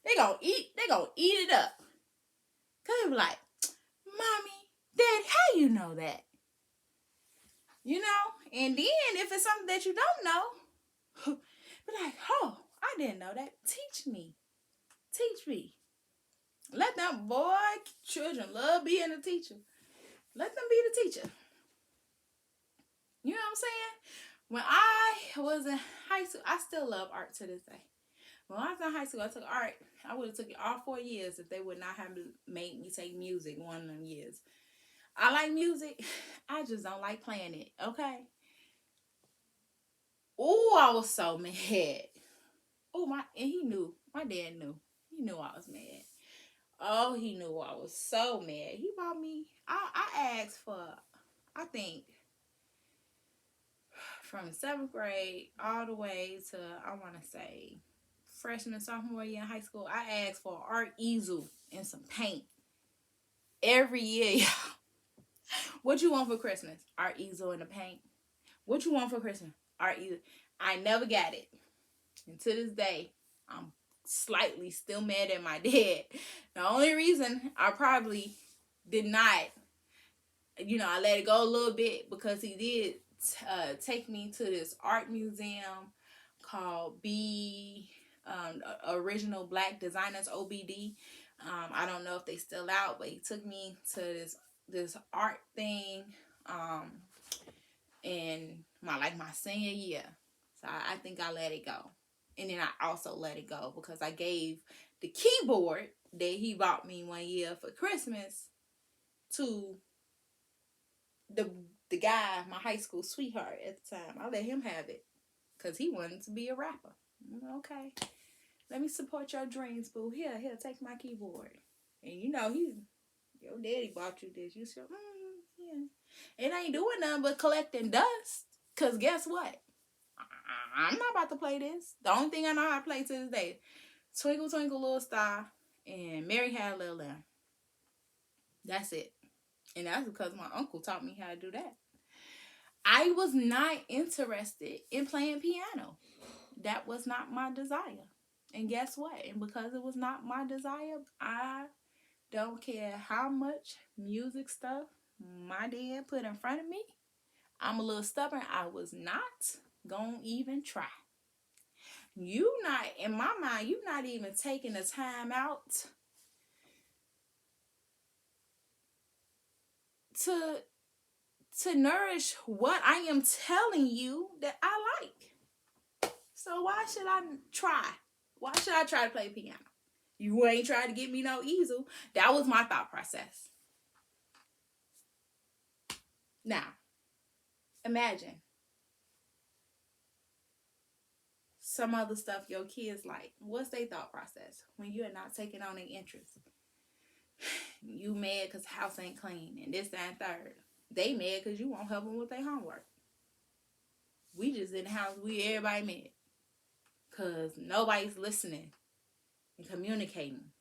Speaker 1: they gonna eat it up. Cause they be like, Mommy, Dad, how you know that? You know? And then if it's something that you don't know, be like, oh, I didn't know that. Teach me. Teach me. Let them, boy, children love being a teacher. Let them be the teacher. You know what I'm saying? When I was in high school, I still love art to this day. When I was in high school, I took art. I would have took it all 4 years if they would not have made me take music one of them years. I like music. I just don't like playing it. Okay. Oh, I was so mad. Oh, and he knew. My dad knew. He knew I was mad. Oh, he knew I was so mad. He bought me. I asked for, I think, from 7th grade all the way to, I want to say, freshman, sophomore year in high school. I asked for an art easel and some paint every year. What you want for Christmas? Art easel and a paint. What you want for Christmas? Art easel. I never got it. And to this day, I'm slightly still mad at my dad. The only reason I probably did not, I let it go a little bit because he did take me to this art museum called Original Black Designers, OBD. I don't know if they still out, but he took me to this art thing in my senior year. So I think I let it go. And then I also let it go because I gave the keyboard that he bought me one year for Christmas to the guy, my high school sweetheart at the time. I let him have it because he wanted to be a rapper. Okay, let me support your dreams, boo. Here, take my keyboard. And your daddy bought you this. You said, yeah. It ain't doing nothing but collecting dust. Cause guess what? I'm not about to play this. The only thing I know how to play to this day, Twinkle Twinkle Little Star and Mary Had a Little Lamb. That's it. And that's because my uncle taught me how to do that. I was not interested in playing piano. That was not my desire. And guess what? And because it was not my desire, I don't care how much music stuff my dad put in front of me. I'm a little stubborn. I was not gonna even try. In my mind, you not even taking the time out to nourish what I am telling you that I like. So why should I try? Why should I try to play piano? You ain't trying to get me no easel. That was my thought process. Now, imagine some other stuff your kids like. What's their thought process when you're not taking on their interest? You mad because the house ain't clean and this, that, and third. They mad because you won't help them with their homework. We just in the house, everybody mad. Because nobody's listening and communicating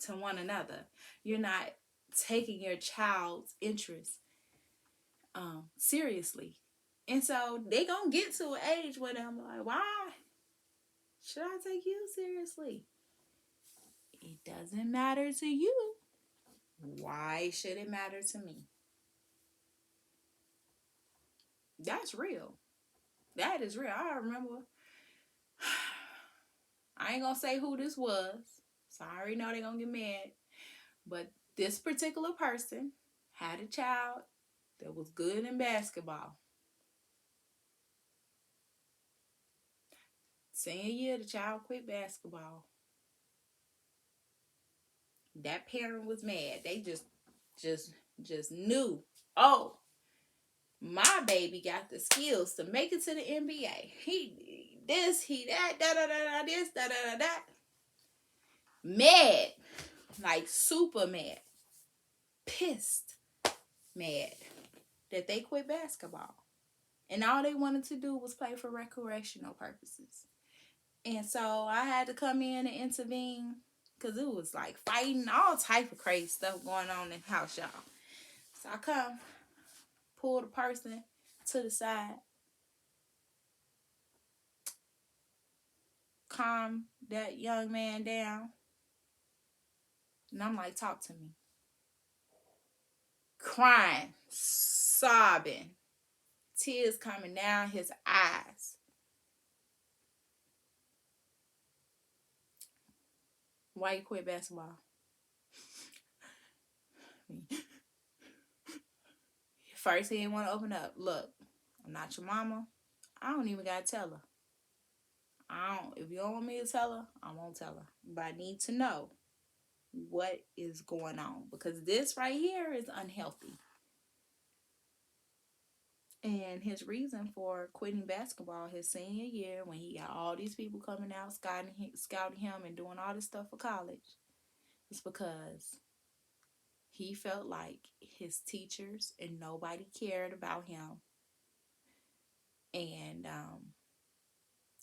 Speaker 1: to one another. You're not taking your child's interest seriously. And so they gonna get to an age where I'm like, why should I take you seriously? It doesn't matter to you. Why should it matter to me? That's real. That is real. I remember, I ain't gonna say who this was, so I already know they're gonna get mad. But this particular person had a child that was good in basketball. Senior year, the child quit basketball. That parent was mad. They just knew. Oh, My baby got the skills to make it to the NBA. He this, he that, da da da da this, da da da that. Mad, like super mad, pissed, mad that they quit basketball. And all they wanted to do was play for recreational purposes. And so I had to come in and intervene because it was like fighting, all type of crazy stuff going on in the house, y'all. So I come, pull the person to the side, calm that young man down, and I'm like, talk to me. Crying, sobbing, tears coming down his eyes. Why you quit basketball? First, he didn't want to open up. Look, I'm not your mama. I don't even gotta tell her. I don't. If you don't want me to tell her, I won't tell her. But I need to know what is going on because this right here is unhealthy. And his reason for quitting basketball his senior year, when he got all these people coming out scouting him and doing all this stuff for college, is because he felt like his teachers and nobody cared about him, and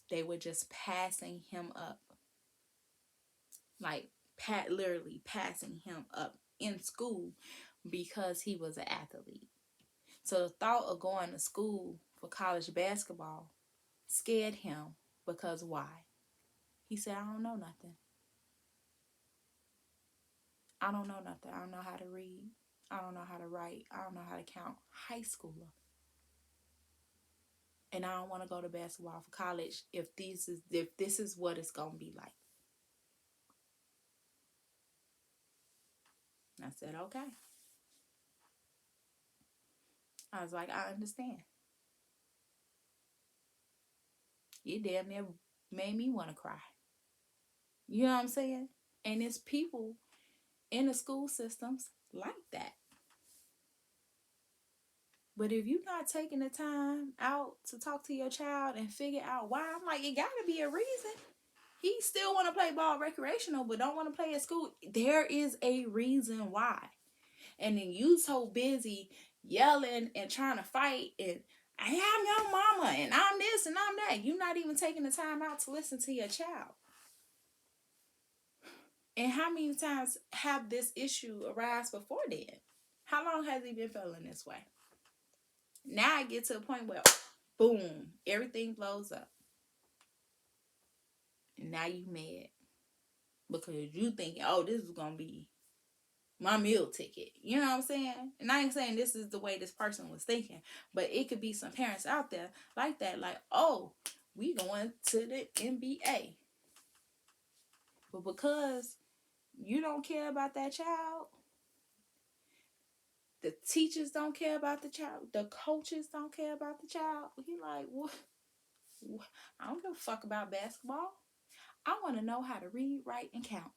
Speaker 1: they were just passing him up, like literally passing him up in school because he was an athlete. So the thought of going to school for college basketball scared him because why? He said, I don't know nothing. I don't know nothing. I don't know how to read. I don't know how to write. I don't know how to count. High schooler. And I don't want to go to basketball for college if this is what it's gonna be like. And I said, okay. I was like, I understand. It damn near made me want to cry. You know what I'm saying? And it's people in the school systems like that. But if you're not taking the time out to talk to your child and figure out why, I'm like, it gotta be a reason. He still want to play ball recreational, but don't want to play at school. There is a reason why. And then you so busy yelling and trying to fight and I am your mama and I'm this and I'm that. You're not even taking the time out to listen to your child. And how many times have this issue arise before then? How long has he been feeling this way? Now I get to a point where, boom, everything blows up. And now you mad because you think, oh, this is going to be my meal ticket. You know what I'm saying? And I ain't saying this is the way this person was thinking, but it could be some parents out there like that, like, oh, we going to the NBA. But because you don't care about that child, the teachers don't care about the child, the coaches don't care about the child. He like, what? I don't give a fuck about basketball. I want to know how to read, write, and count.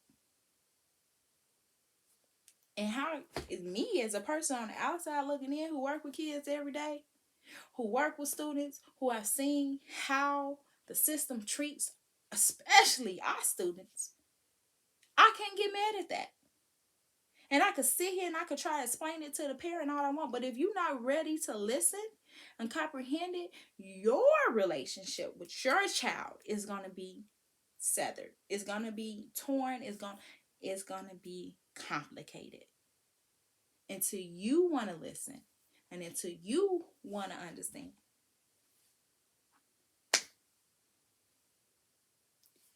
Speaker 1: And how is me as a person on the outside looking in who work with kids every day, who work with students, who have seen how the system treats, especially our students, I can't get mad at that. And I could sit here and I could try to explain it to the parent all I want, but if you're not ready to listen and comprehend it, your relationship with your child is going to be severed. It's going to be torn. It's going to be complicated. Until you want to listen and until you want to understand,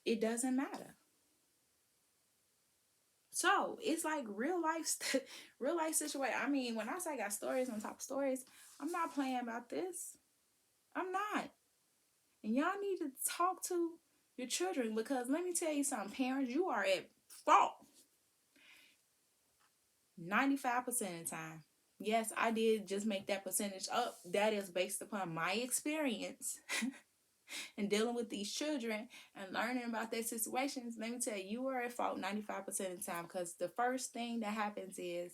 Speaker 1: it doesn't matter. So it's like real life, real life situation. I mean, when I say I got stories on top of stories, I'm not playing about this. I'm not. And y'all need to talk to your children because let me tell you something, parents, you are at fault 95% of the time. Yes, I did just make that percentage up. That is based upon my experience and dealing with these children and learning about their situations. Let me tell you, you are at fault 95% of the time because the first thing that happens is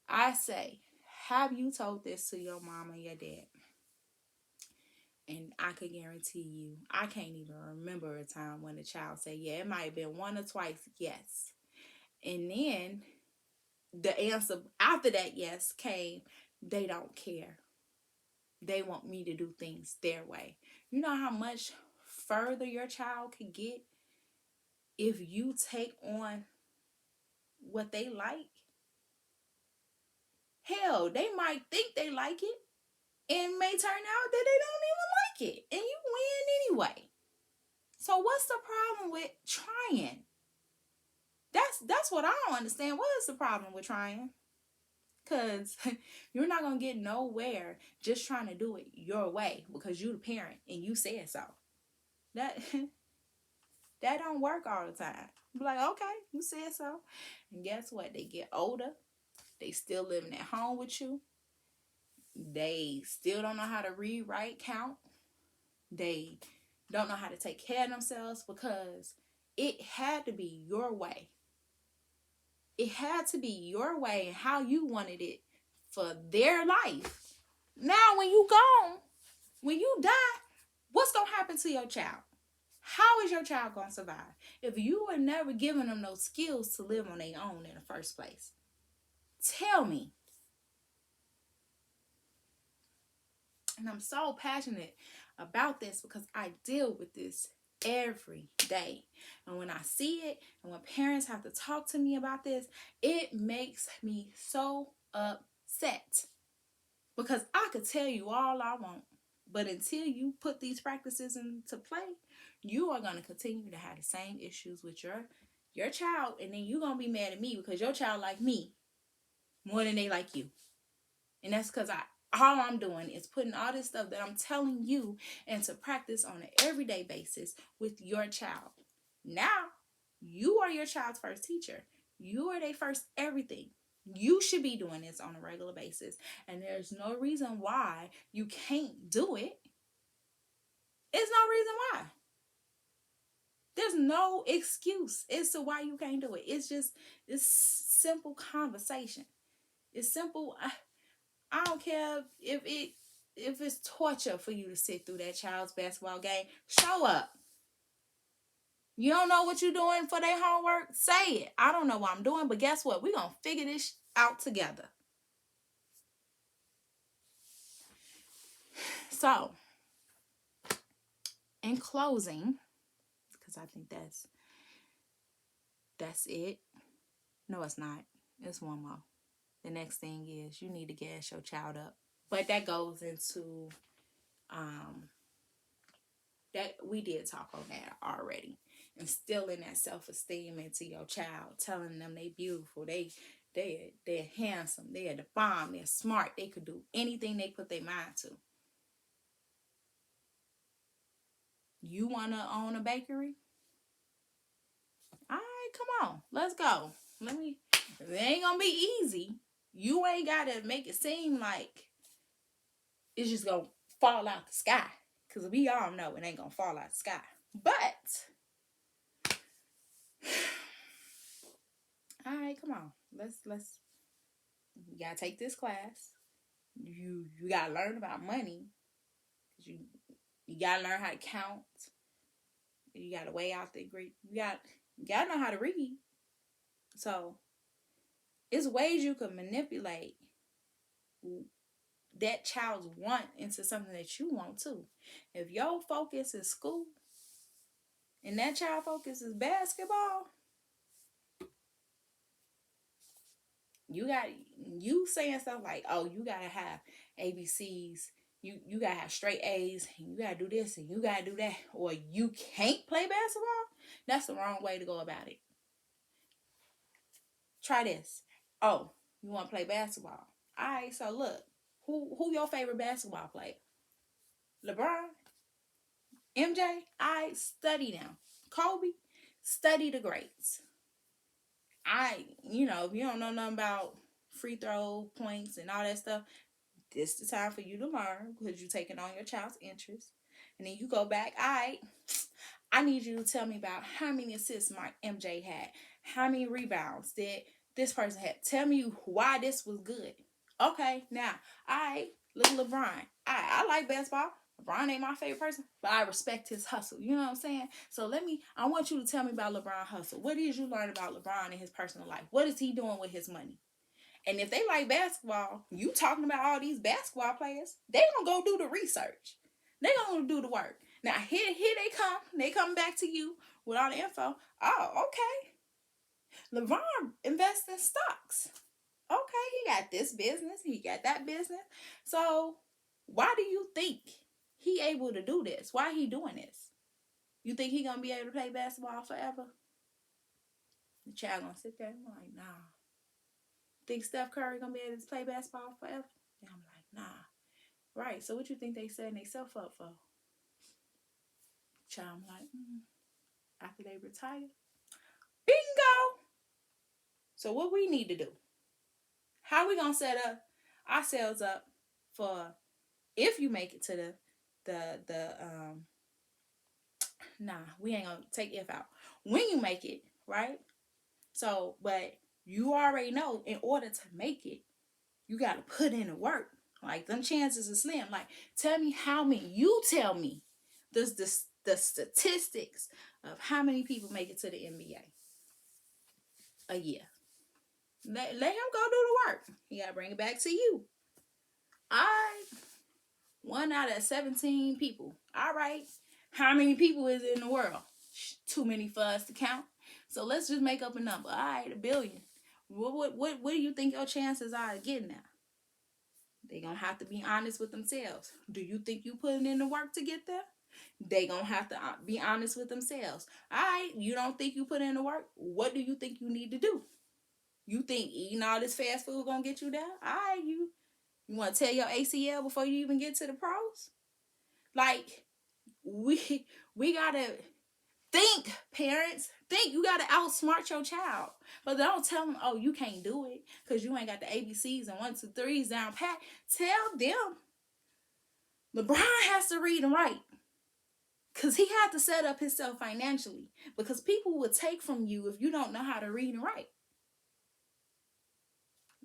Speaker 1: I say, Have you told this to your mom and your dad? And I could guarantee you, I can't even remember a time when a child said, yeah, it might have been one or twice, yes. And then the answer after that yes came, they don't care. They want me to do things their way. You know how much further your child could get if you take on what they like? Hell, they might think they like it and may turn out that they don't even like it. And you win anyway. So what's the problem with trying? That's what I don't understand. What is the problem with trying? Because you're not going to get nowhere just trying to do it your way because you the parent and you said so. That that don't work all the time. Be like, okay, you said so. And guess what? They get older. They still living at home with you. They still don't know how to read, write, count. They don't know how to take care of themselves because it had to be your way. It had to be your way and how you wanted it for their life. Now, when you gone, when you die, what's going to happen to your child? How is your child going to survive if you were never giving them those skills to live on their own in the first place? Tell me. And I'm so passionate about this because I deal with this every day. And when I see it and when parents have to talk to me about this, it makes me so upset. Because I could tell you all I want, but until you put these practices into play, you are going to continue to have the same issues with your child, and then you're going to be mad at me because your child like me more than they like you. And that's because all I'm doing is putting all this stuff that I'm telling you into practice on an everyday basis with your child. Now, you are your child's first teacher. You are their first everything. You should be doing this on a regular basis. And there's no reason why you can't do it. There's no reason why. There's no excuse as to why you can't do it. It's just this simple conversation. It's simple. I don't care if it's torture for you to sit through that child's basketball game. Show up. You don't know what you're doing for their homework? Say it. I don't know what I'm doing, but guess what? We're going to figure this out together. So, in closing, because I think that's it. No, it's not. It's one more. The next thing is you need to gas your child up. But that goes into that we did talk on that already. Instilling that self-esteem into your child, telling them they beautiful, they're handsome, they're the bomb, they're smart, they could do anything they put their mind to. You want to own a bakery? All right, come on, let's go. It ain't gonna be easy. You ain't gotta make it seem like it's just gonna fall out the sky, because we all know it ain't gonna fall out the sky. But all right, come on, let's you gotta take this class. You gotta learn about money. You gotta learn how to count. You gotta weigh out the ingredient. You gotta know how to read. So it's ways you can manipulate that child's want into something that you want too. If your focus is school and that child focus is basketball, you saying stuff like, oh, you gotta have ABCs, you gotta have straight A's, and you gotta do this and you gotta do that, or you can't play basketball. That's the wrong way to go about it. Try this. Oh, you want to play basketball? All right, so look, who your favorite basketball player? LeBron, MJ. All right, study them. Kobe, study the greats. If you don't know nothing about free throw points and all that stuff, this is the time for you to learn because you're taking on your child's interest. And then you go back, all right, I need you to tell me about how many assists Mark MJ had, how many rebounds did this person had. Tell me why this was good. Okay, now I look at LeBron. I like basketball. LeBron ain't my favorite person, but I respect his hustle. You know what I'm saying? So I want you to tell me about LeBron hustle. What did you learn about LeBron in his personal life? What is he doing with his money? And if they like basketball, you talking about all these basketball players, they gonna go do the research. They gonna do the work. Now here they come. They come back to you with all the info. Oh, okay. LeBron invests in stocks. Okay, he got this business, he got that business. So why do you think he able to do this? Why he doing this? You think he gonna be able to play basketball forever? The child gonna sit there and be like, nah. Think Steph Curry gonna be able to play basketball forever? And I'm like, nah. Right. So what you think they setting themselves up for? Child, I'm like, after they retire, bingo. So what we need to do? How we gonna set up ourselves up for if you make it to the nah, we ain't gonna take if out. When you make it, right? So, but you already know in order to make it, you gotta put in the work. Like them chances are slim. Like, tell me how many. You tell me the statistics of how many people make it to the NBA a year. Let him go do the work. You gotta bring it back to you. I 1 out of 17 people. All right. How many people is in the world? Too many for us to count. So let's just make up a number. All right, 1 billion. What do you think your chances are of getting there? They gonna have to be honest with themselves. Do you think you putting in the work to get there? They gonna have to be honest with themselves. All right, you don't think you put in the work? What do you think you need to do? You think eating all this fast food gonna get you there? All right, you want to tear your ACL before you even get to the pros? Like we gotta think, parents. Think you gotta outsmart your child. But don't tell them, oh, you can't do it because you ain't got the ABCs and 1, 2, 3s down pat. Tell them LeBron has to read and write. Because he had to set up himself financially. Because people will take from you if you don't know how to read and write.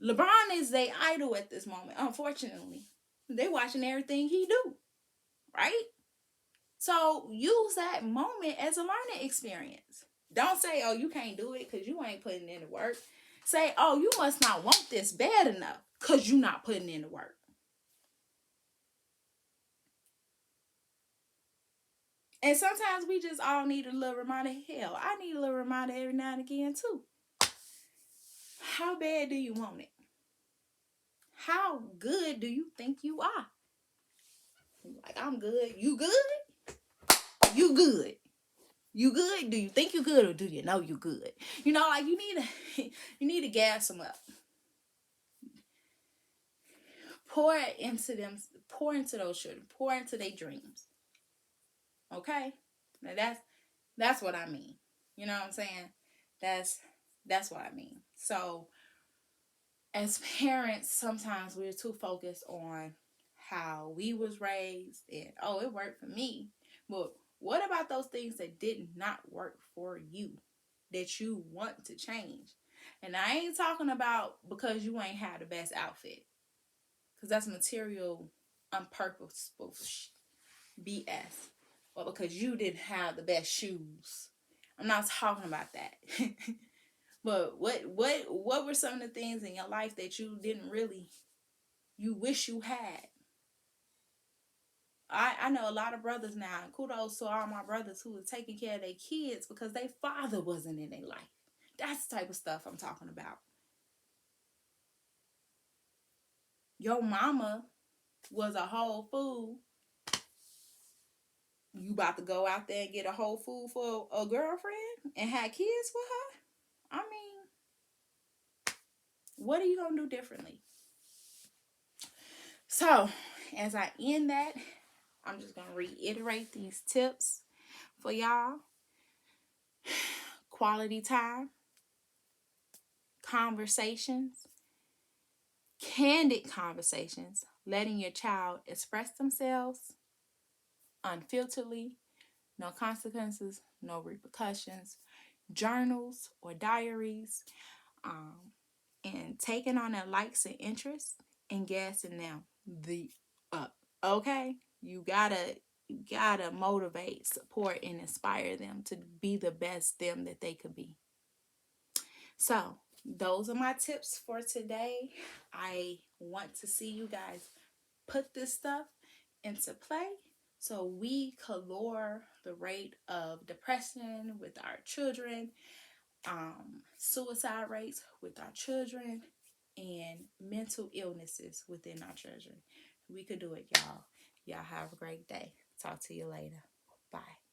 Speaker 1: LeBron is their idol at this moment, unfortunately. They watching everything he do, right? So use that moment as a learning experience. Don't say, oh, you can't do it because you ain't putting in the work. Say, oh, you must not want this bad enough because you're not putting in the work. And sometimes we just all need a little reminder. Hell, I need a little reminder every now and again too. How bad do you want it? How good do you think you are? Like, I'm good. You good? You good. You good? Do you think you good or do you know you good? You know, like you need to gas them up. Pour into them, pour into those children, pour into their dreams. Okay? Now that's what I mean. You know what I'm saying? That's what I mean. So as parents, sometimes we're too focused on how we was raised and oh, it worked for me. But what about those things that did not work for you that you want to change? And I ain't talking about because you ain't had the best outfit, because that's material, unpurposeful BS, or because you didn't have the best shoes. I'm not talking about that. But what were some of the things in your life that you didn't really you wish you had? I know a lot of brothers now, and kudos to all my brothers who are taking care of their kids because their father wasn't in their life. That's the type of stuff I'm talking about. Your mama was a whole food. You about to go out there and get a whole food for a girlfriend and have kids with her? I mean, what are you gonna do differently? So, as I end that, I'm just gonna reiterate these tips for y'all. Quality time, conversations, candid conversations, letting your child express themselves unfilteredly, no consequences, no repercussions, journals or diaries, and taking on their likes and interests and gassing them the up. Okay? You gotta motivate, support, and inspire them to be the best them that they could be. So those are my tips for today. I want to see you guys put this stuff into play so we could lower the rate of depression with our children, suicide rates with our children, and mental illnesses within our children. We could do it, y'all. Y'all have a great day. Talk to you later. Bye.